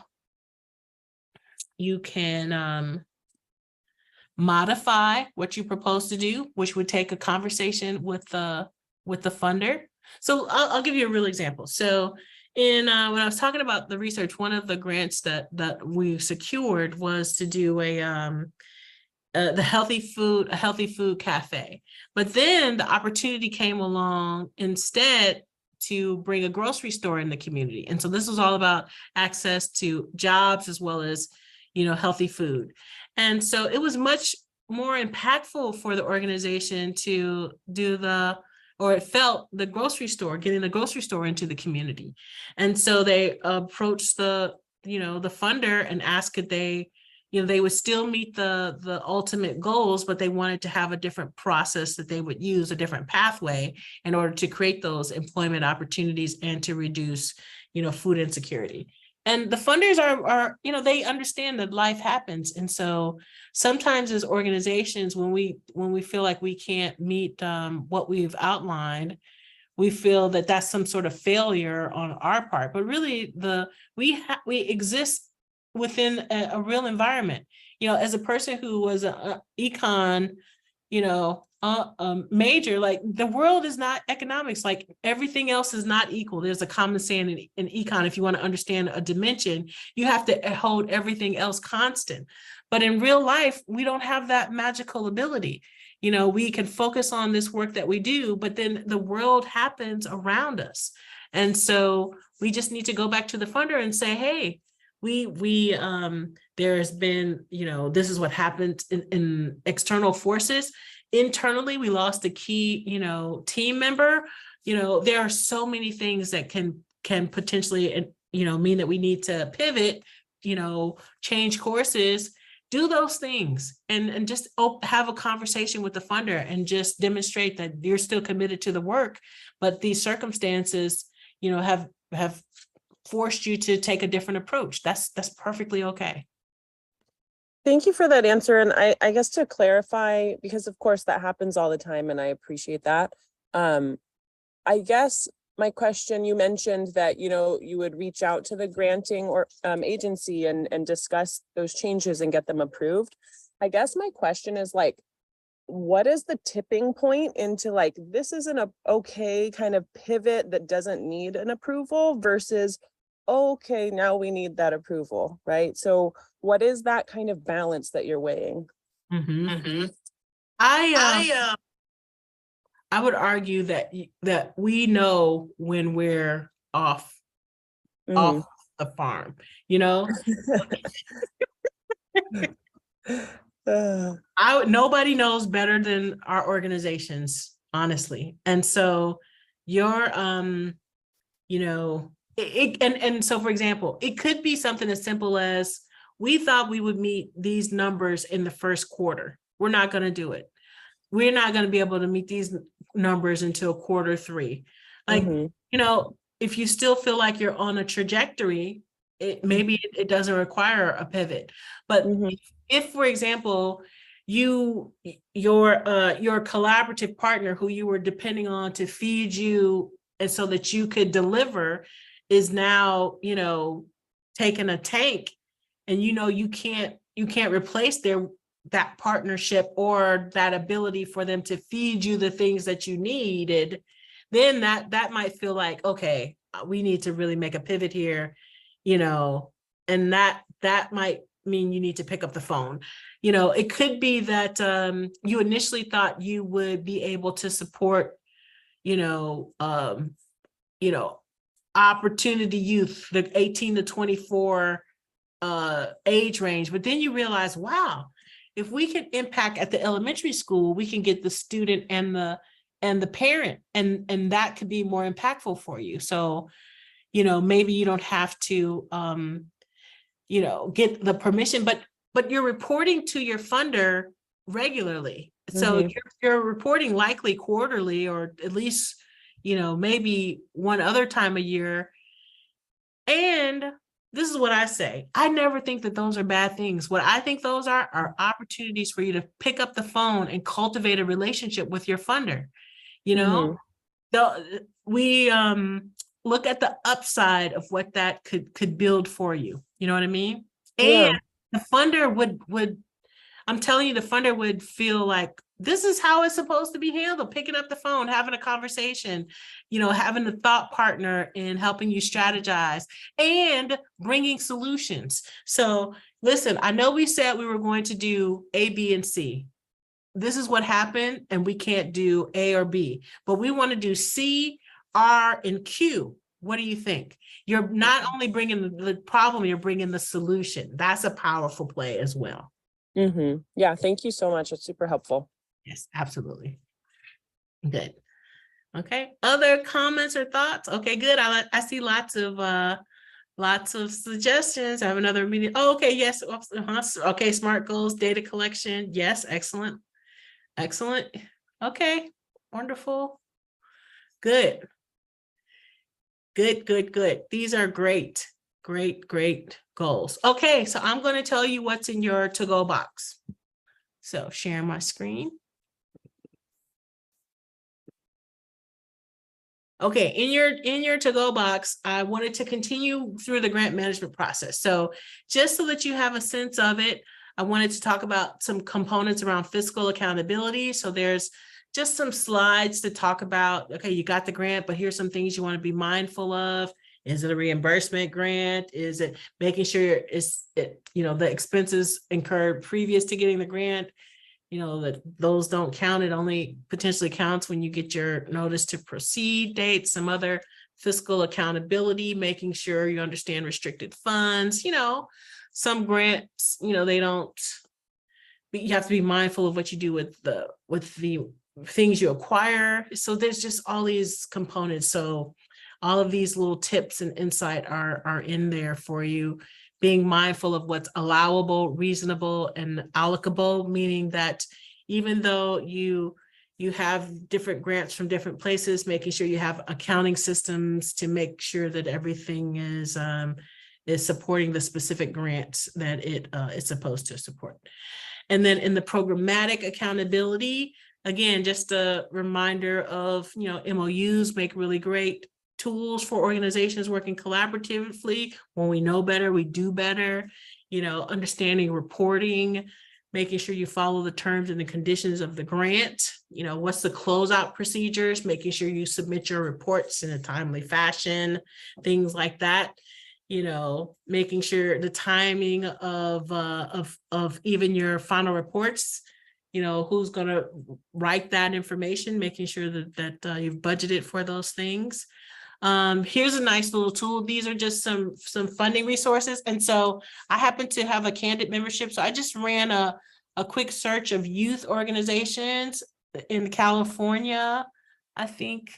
Speaker 1: modify what you propose to do, which would take a conversation with the funder. So I'll give you a real example. So when I was talking about the research, one of the grants that we secured was to do a healthy food cafe. But then the opportunity came along instead to bring a grocery store in the community. And so this was all about access to jobs as well as, healthy food. And so it was much more impactful for the organization to do it felt the grocery store, getting the grocery store into the community. And so they approached the funder and asked could they would still meet the ultimate goals, but they wanted to have a different process that they would use, a different pathway in order to create those employment opportunities and to reduce, food insecurity. And the funders are they understand that life happens. And so sometimes as organizations, when we feel like we can't meet what we've outlined, we feel that that's some sort of failure on our part. But really we exist within a real environment. As a person who was an econ, major, like the world is not economics, like everything else is not equal. There's a common saying in econ, if you want to understand a dimension, you have to hold everything else constant. But in real life, we don't have that magical ability. You know, we can focus on this work that we do, but then the world happens around us. And so we just need to go back to the funder and say, hey, there's been, you know, this is what happened in external forces. Internally, we lost a key, you know, team member. You know, there are so many things that can potentially, you know, mean that we need to pivot, you know, change courses, do those things, and just have a conversation with the funder and just demonstrate that you're still committed to the work, but these circumstances, you know, have forced you to take a different approach. That's perfectly okay.
Speaker 10: Thank you for that answer. And I guess to clarify, because of course that happens all the time and I appreciate that. I guess my question, you mentioned that, you know, you would reach out to the granting or agency and discuss those changes and get them approved. I guess my question is like, what is the tipping point into like, this is an okay kind of pivot that doesn't need an approval versus, okay, now we need that approval, right? So what is that kind of balance that you're weighing?
Speaker 1: I would argue that we know when we're off the farm, you know. Nobody knows better than our organizations, honestly. And so your you know, and so for example, it could be something as simple as, we thought we would meet these numbers in the first quarter. We're not going to do it. We're not going to be able to meet these numbers until quarter 3. Like, you know, if you still feel like you're on a trajectory, maybe it doesn't require a pivot. But if, for example, your collaborative partner who you were depending on to feed you and so that you could deliver is now, you know, taking a tank, and you know you can't replace that partnership or that ability for them to feed you the things that you needed, then that might feel like, okay, we need to really make a pivot here, you know, and that might mean you need to pick up the phone. You know, it could be that you initially thought you would be able to support, you know, opportunity youth, the 18 to 24 age range, but then you realize, wow, if we can impact at the elementary school, we can get the student and the parent, and that could be more impactful for you. So, you know, maybe you don't have to you know, get the permission, but you're reporting to your funder regularly. So you're reporting likely quarterly, or at least, you know, maybe one other time a year. And this is what I say. I never think that those are bad things. What I think those are opportunities for you to pick up the phone and cultivate a relationship with your funder. You know, we look at the upside of what that could build for you. You know what I mean? And the funder would, I'm telling you, the funder would feel like, this is how it's supposed to be handled, picking up the phone, having a conversation, you know, having a thought partner in helping you strategize and bringing solutions. So listen, I know we said we were going to do A, B, and C. This is what happened, and we can't do A or B, but we want to do C, R, and Q. What do you think? You're not only bringing the problem, you're bringing the solution. That's a powerful play as well.
Speaker 10: Yeah, thank you so much. It's super helpful.
Speaker 1: Yes, absolutely. Good. Okay. Other comments or thoughts? Okay, good. I see lots of suggestions. I have another meeting. Oh, okay. Yes. Okay. SMART goals, data collection. Yes. Excellent. Excellent. Okay. Wonderful. Good. Good. These are great goals. Okay. So I'm going to tell you what's in your to-go box. So share my screen. Okay, in your to-go box, I wanted to continue through the grant management process. So just so that you have a sense of it, I wanted to talk about some components around fiscal accountability. So there's just some slides to talk about, okay, you got the grant, but here's some things you want to be mindful of. Is it a reimbursement grant? Is it making sure the expenses incurred previous to getting the grant, that those don't count. It only potentially counts when you get your notice to proceed date, some other fiscal accountability, making sure you understand restricted funds, some grants, they don't, but you have to be mindful of what you do with the things you acquire. So there's just all these components. So all of these little tips and insight are in there for you, being mindful of what's allowable, reasonable, and allocable, meaning that even though you have different grants from different places, making sure you have accounting systems to make sure that everything is supporting the specific grants that it is supposed to support. And then in the programmatic accountability, again, just a reminder of, MOUs make really great tools for organizations working collaboratively. When we know better, we do better, understanding reporting, making sure you follow the terms and the conditions of the grant, what's the closeout procedures, making sure you submit your reports in a timely fashion, things like that. Making sure the timing of even your final reports, who's going to write that information, making sure that you've budgeted for those things. Here's a nice little tool. These are just some funding resources. And so I happen to have a Candid membership. So I just ran a quick search of youth organizations in California, I think.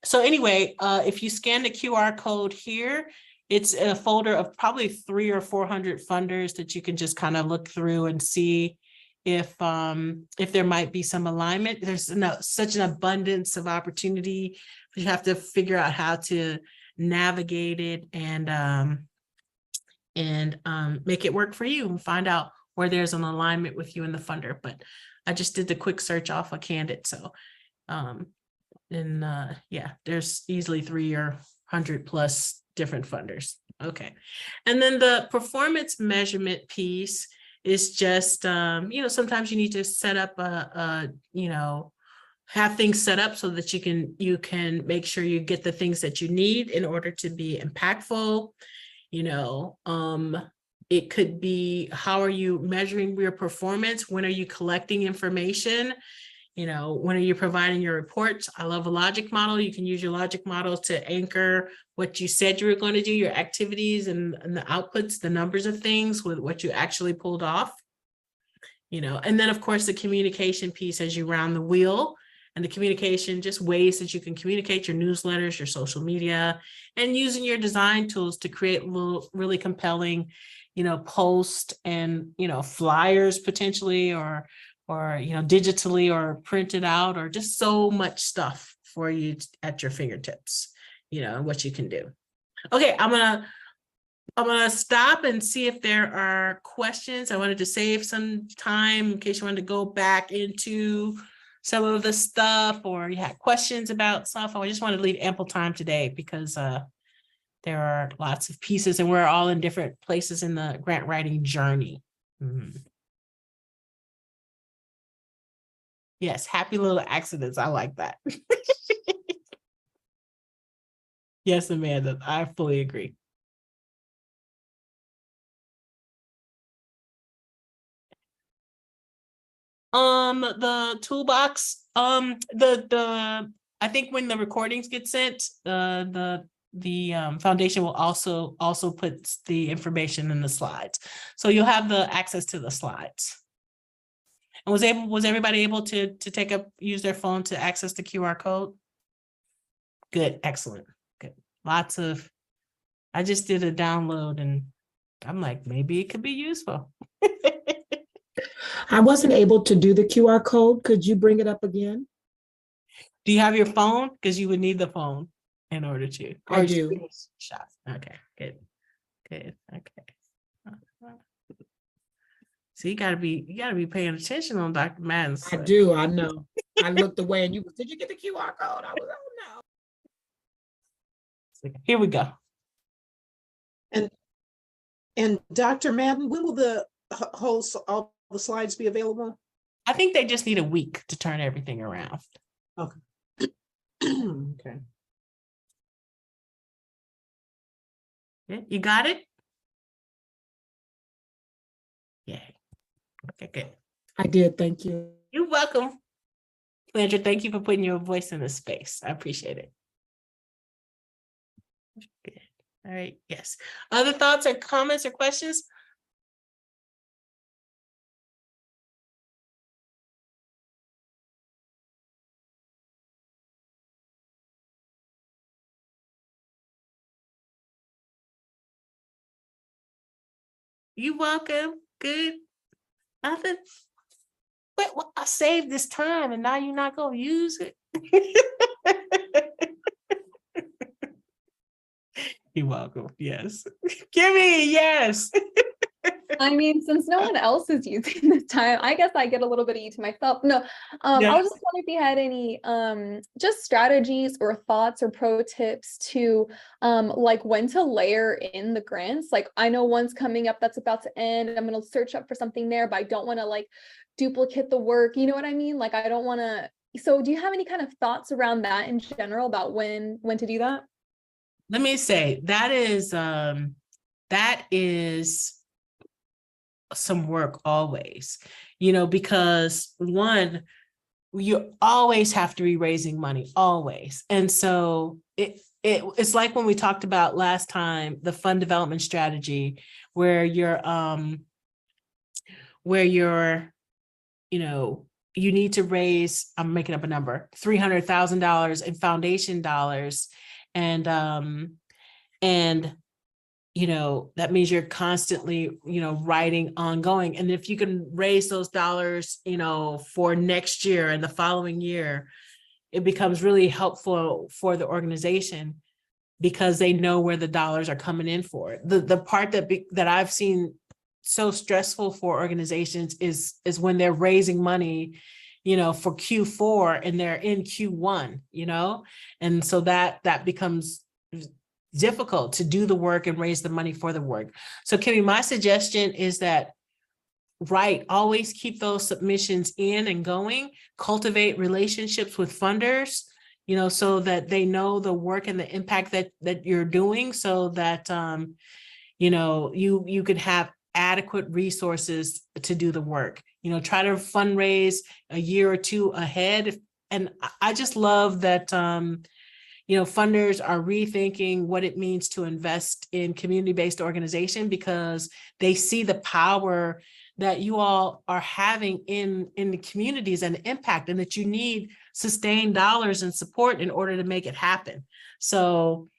Speaker 1: So anyway, if you scan the QR code here, it's a folder of probably 300 or 400 funders that you can just kind of look through and see if there might be some alignment. There's such an abundance of opportunity. You have to figure out how to navigate it and make it work for you and find out where there's an alignment with you and the funder. But I just did the quick search off of Candid. So there's easily 300 plus different funders. Okay. And then the performance measurement piece is just, sometimes you need to set up have things set up so that you can make sure you get the things that you need in order to be impactful. It could be, how are you measuring your performance? When are you collecting information? When are you providing your reports? I love a logic model. You can use your logic model to anchor what you said you were going to do, your activities and the outputs, the numbers of things with what you actually pulled off. And then of course the communication piece as you round the wheel, and the communication, just ways that you can communicate, your newsletters, your social media, and using your design tools to create little really compelling, post and, flyers potentially, or digitally or printed out, or just so much stuff for you at your fingertips, what you can do. Okay, I'm gonna stop and see if there are questions. I wanted to save some time in case you wanted to go back into some of the stuff or you had questions about stuff. I just wanted to leave ample time today because there are lots of pieces and we're all in different places in the grant writing journey. Mm-hmm. Yes, happy little accidents. I like that. Yes, Amanda, I fully agree. The toolbox, I think when the recordings get sent, the foundation will also put the information in the slides. So you'll have the access to the slides. And was everybody able to use their phone to access the QR code? Good, excellent, good. I just did a download and I'm like, maybe it could be useful.
Speaker 11: I wasn't able to do the QR code. Could you bring it up again?
Speaker 1: Do you have your phone? Because you would need the phone in order to.
Speaker 11: I do.
Speaker 1: Okay, good, okay. So you gotta be paying attention on Dr. Madden's.
Speaker 11: I do, I know. I looked away and did you get the QR code? I was, oh
Speaker 1: no. Here we go.
Speaker 8: And Dr. Madden, when will the all the slides be available?
Speaker 1: I think they just need a week to turn everything around.
Speaker 8: Okay. Okay.
Speaker 1: Okay, you got it? Yeah. Okay, good.
Speaker 11: I did, thank you.
Speaker 1: You're welcome. Sandra, thank you for putting your voice in the space. I appreciate it. Good. All right, yes. Other thoughts or comments or questions? You're welcome. Good. Nothing. But well, I saved this time and now you're not gonna use it. You're welcome. Yes. Kimmy, yes.
Speaker 12: I mean, since no one else is using this time, I guess I get a little bit of you to myself. No, I
Speaker 1: Yes.
Speaker 12: was just wondering if you had any just strategies or thoughts or pro tips to like when to layer in the grants. Like I know one's coming up that's about to end. I'm gonna search up for something there, but I don't want to like duplicate the work. You know what I mean? Like I don't want to. So do you have any kind of thoughts around that in general about when to do that?
Speaker 1: Let me say that is some work always, because one, you always have to be raising money, always. And so it's like when we talked about last time, the fund development strategy, where you need to raise, I'm making up a number, $300,000 in foundation dollars. And that means you're constantly, writing ongoing. And if you can raise those dollars, for next year and the following year, it becomes really helpful for the organization because they know where the dollars are coming in for. The part that I've seen so stressful for organizations is when they're raising money, for Q4 and they're in Q1, and so that becomes difficult to do the work and raise the money for the work. So Kimmy, my suggestion is that, always keep those submissions in and going, cultivate relationships with funders, so that they know the work and the impact that you're doing, so that, you could have adequate resources to do the work. Try to fundraise a year or two ahead. And I just love that, funders are rethinking what it means to invest in community-based organization because they see the power that you all are having in the communities and the impact, and that you need sustained dollars and support in order to make it happen. So,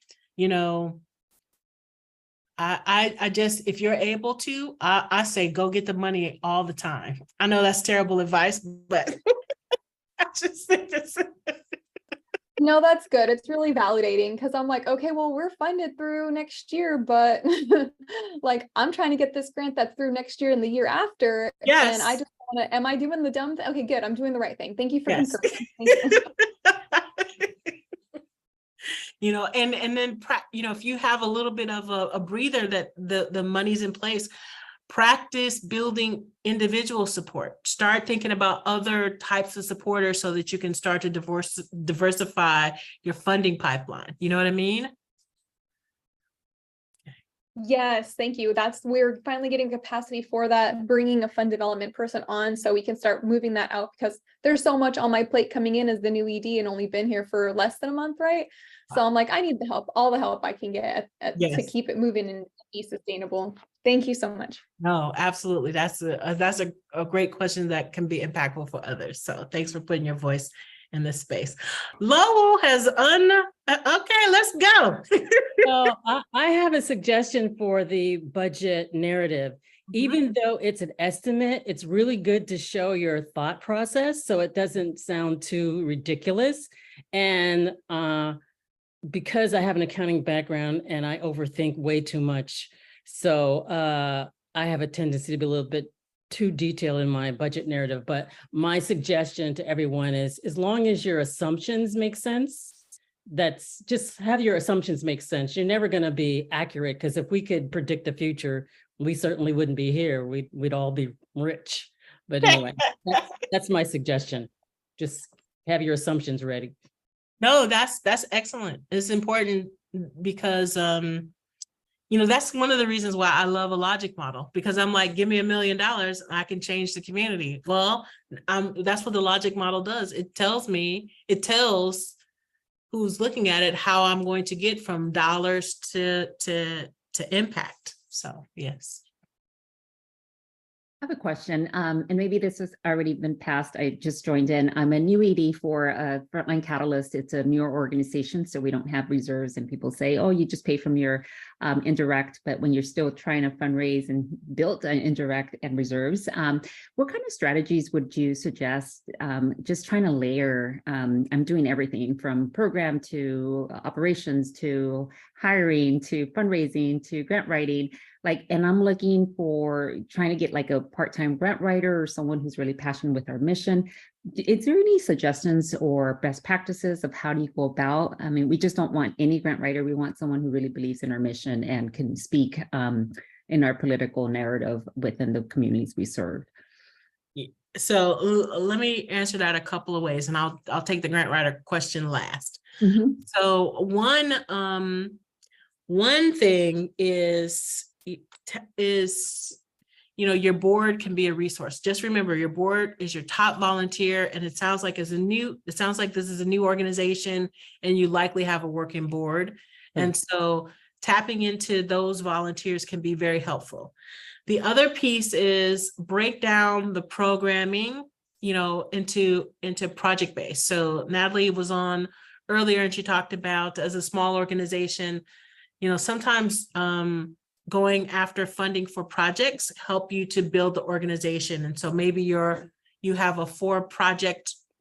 Speaker 1: I just, if you're able to, I say go get the money all the time. I know that's terrible advice, but I just think this.
Speaker 12: No, that's good. It's really validating because I'm like, okay, well, we're funded through next year, but like I'm trying to get this grant that's through next year and the year after.
Speaker 1: Yes.
Speaker 12: And I just want to, am I doing the dumb thing? Okay, good. I'm doing the right thing. Thank you for
Speaker 1: Yes.
Speaker 12: confirming. Thank you.
Speaker 1: And then, if you have a little bit of a breather that the money's in place, practice building individual support. Start thinking about other types of supporters so that you can start to diversify your funding pipeline. You know what I mean?
Speaker 12: Yes, thank you. We're finally getting capacity for that, bringing a fund development person on so we can start moving that out because there's so much on my plate coming in as the new ED and only been here for less than a month, right? So I'm like, I need the help, all the help I can get
Speaker 1: Yes.
Speaker 12: to keep it moving and be sustainable. Thank you so much.
Speaker 1: No, absolutely. That's a great question that can be impactful for others. So thanks for putting your voice in this space. Lowell has okay, let's go.
Speaker 2: So I have a suggestion for the budget narrative. Even though it's an estimate, it's really good to show your thought process so it doesn't sound too ridiculous. And because I have an accounting background and I overthink way too much, so I have a tendency to be a little bit too detailed in my budget narrative. But my suggestion to everyone is, as long as your assumptions make sense, just have your assumptions make sense. You're never going to be accurate, because if we could predict the future, we certainly wouldn't be here. We'd all be rich. But anyway, that's my suggestion. Just have your assumptions ready.
Speaker 1: No, that's excellent. It's important because that's one of the reasons why I love a logic model, because I'm like, give me $1 million, I can change the community. Well, that's what the logic model does. It tells who's looking at it how I'm going to get from dollars to impact. So yes.
Speaker 13: I have a question, and maybe this has already been passed. I just joined in. I'm a new ED for Frontline Catalyst. It's a newer organization, so we don't have reserves. And people say, "Oh, you just pay from your indirect," but when you're still trying to fundraise and build an indirect and reserves, what kind of strategies would you suggest? Just trying to layer. I'm doing everything from program to operations to hiring to fundraising to grant writing. And I'm looking for trying to get like a part-time grant writer or someone who's really passionate with our mission. Is there any suggestions or best practices of how do you go about? I mean, we just don't want any grant writer. We want someone who really believes in our mission and can speak in our political narrative within the communities we serve.
Speaker 1: So let me answer that a couple of ways, and I'll take the grant writer question last. So one thing is your board can be a resource. Just remember, your board is your top volunteer, and it sounds like this is a new organization, and you likely have a working board. And so tapping into those volunteers can be very helpful. The other piece is break down the programming, into project based. So Natalie was on earlier, and she talked about, as a small organization, sometimes going after funding for projects help you to build the organization. And so maybe your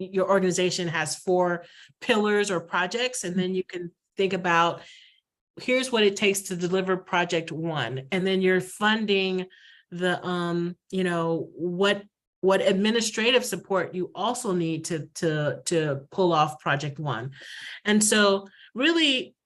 Speaker 1: organization has 4 pillars or projects, and then you can think about, here's what it takes to deliver project 1. And then you're funding the, what administrative support you also need to pull off project 1. And so really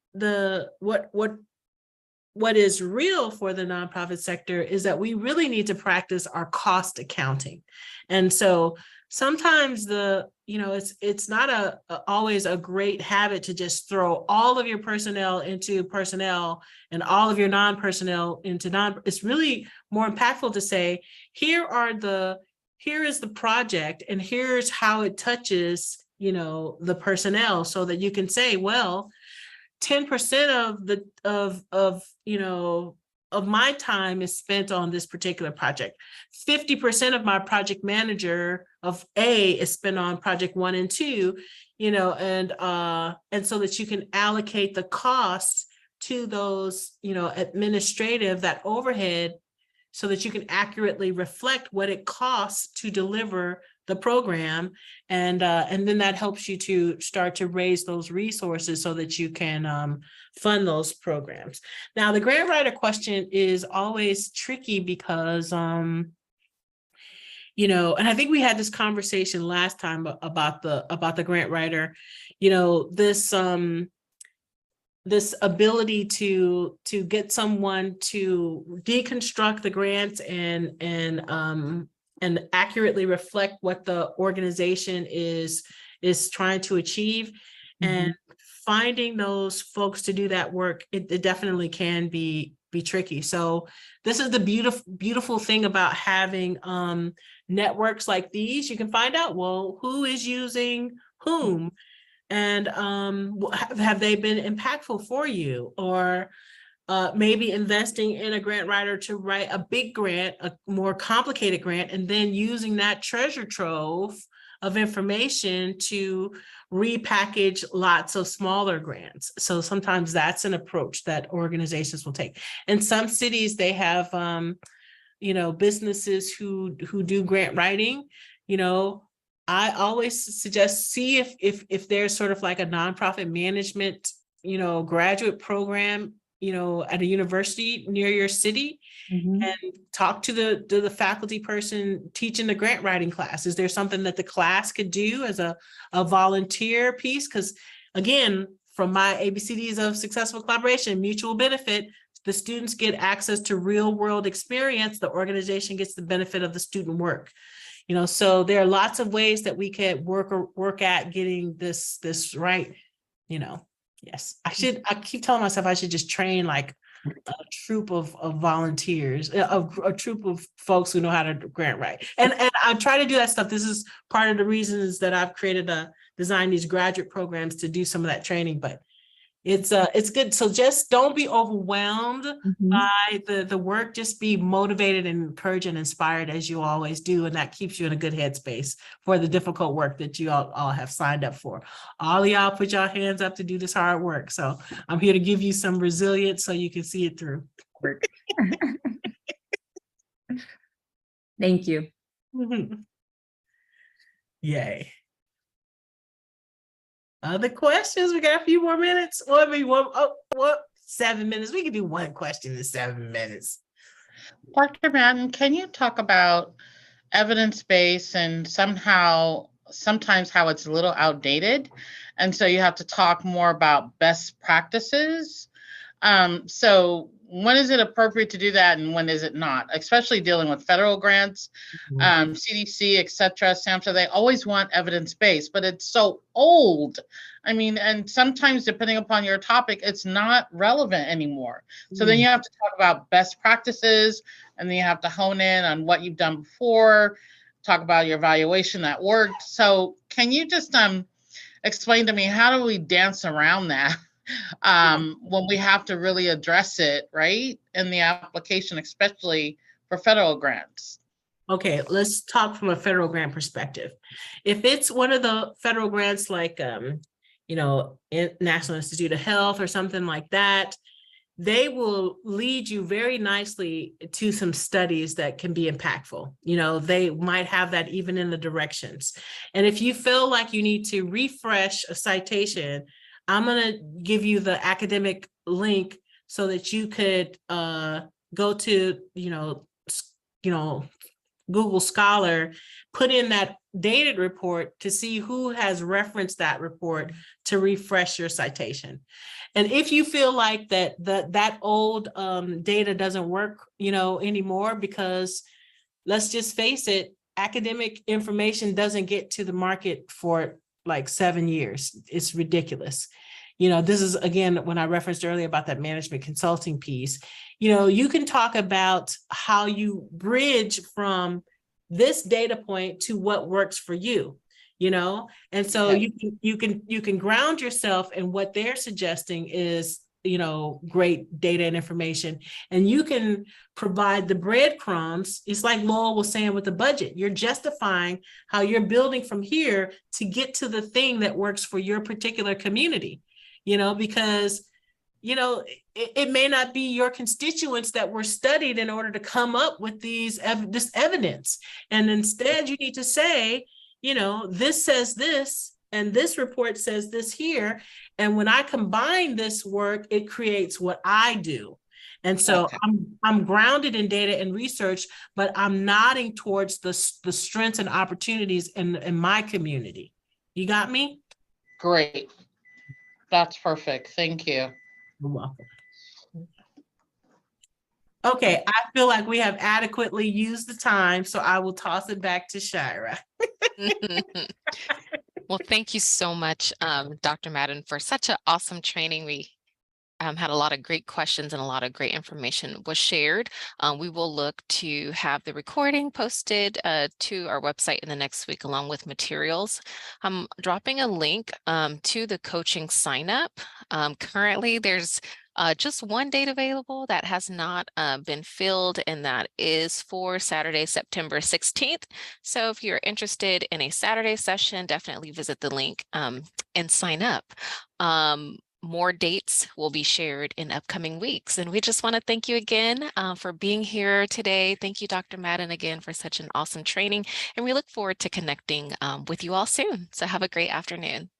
Speaker 1: what is real for the nonprofit sector is that we really need to practice our cost accounting. And so sometimes it's not always a great habit to just throw all of your personnel into personnel and all of your non-personnel into non. It's really more impactful to say, here is the project, and here's how it touches, the personnel, so that you can say, well, 10% of my time is spent on this particular project. 50% of my project manager of A is spent on project 1 and 2, and so that you can allocate the costs to those, administrative, that overhead, so that you can accurately reflect what it costs to deliver the program. And then that helps you to start to raise those resources so that you can fund those programs. Now, the grant writer question is always tricky because, and I think we had this conversation last time about the grant writer, this ability to get someone to deconstruct the grants and accurately reflect what the organization is trying to achieve. And finding those folks to do that work, it definitely can be tricky. So this is the beautiful thing about having networks like these. You can find out, well, who is using whom, and have they been impactful for you? Or maybe investing in a grant writer to write a big grant, a more complicated grant, and then using that treasure trove of information to repackage lots of smaller grants. So sometimes that's an approach that organizations will take. In some cities, they have, businesses who do grant writing. I always suggest, see if there's sort of like a nonprofit management, graduate program, at a university near your city, and talk to the faculty person teaching the grant writing class. Is there something that the class could do as a volunteer piece? Because again, from my ABCDs of successful collaboration, mutual benefit, the students get access to real world experience, the organization gets the benefit of the student work. So there are lots of ways that we can work at getting this right. Yes, I keep telling myself I should just train like troop of volunteers, a troop of folks who know how to grant write. And I try to do that stuff. This is part of the reasons that I've designed these graduate programs to do some of that training, but it's good. So just don't be overwhelmed by the work. Just be motivated and encouraged and inspired as you always do. And that keeps you in a good headspace for the difficult work that you all have signed up for. All of y'all put your hands up to do this hard work. So I'm here to give you some resilience so you can see it through.
Speaker 13: Thank you.
Speaker 1: Yay. Other questions? We got a few more minutes. Or maybe 7 minutes. We can do one question in 7 minutes.
Speaker 9: Dr. Madden, can you talk about evidence-based and sometimes how it's a little outdated? And so you have to talk more about best practices. So when is it appropriate to do that and when is it not? Especially dealing with federal grants, CDC, et cetera, SAMHSA, they always want evidence-based, but it's so old. I mean, and sometimes depending upon your topic, it's not relevant anymore. So then you have to talk about best practices, and then you have to hone in on what you've done before, talk about your evaluation that worked. So can you just explain to me, how do we dance around that? When we have to really address it, right, in the application, especially for federal grants.
Speaker 1: Okay, let's talk from a federal grant perspective. If it's one of the federal grants like, National Institute of Health or something like that, they will lead you very nicely to some studies that can be impactful. They might have that even in the directions. And if you feel like you need to refresh a citation, I'm going to give you the academic link so that you could go to, Google Scholar, put in that dated report to see who has referenced that report to refresh your citation. And if you feel like that old data doesn't work, anymore, because let's just face it, academic information doesn't get to the market for like 7 years. It's ridiculous. This is, again, when I referenced earlier about that management consulting piece, you can talk about how you bridge from this data point to what works for you, and so you can ground yourself in what they're suggesting is, great data and information, and you can provide the breadcrumbs. It's like Lowell was saying with the budget. You're justifying how you're building from here to get to the thing that works for your particular community, because, it may not be your constituents that were studied in order to come up with this evidence. And instead you need to say, this says this, and this report says this here. And when I combine this work, it creates what I do. And so I'm grounded in data and research, but I'm nodding towards the strengths and opportunities in my community. You got me?
Speaker 9: Great. That's perfect. Thank you.
Speaker 1: You're welcome. Okay, I feel like we have adequately used the time, so I will toss it back to Shira.
Speaker 14: Well, thank you so much, Dr. Madden, for such an awesome training. We had a lot of great questions and a lot of great information was shared. We will look to have the recording posted to our website in the next week, along with materials. I'm dropping a link to the coaching sign up. Currently, there's just one date available that has not been filled, and that is for Saturday, September 16th. So if you're interested in a Saturday session, definitely visit the link and sign up. More dates will be shared in upcoming weeks. And we just want to thank you again for being here today. Thank you, Dr. Madden, again, for such an awesome training. And we look forward to connecting with you all soon. So have a great afternoon.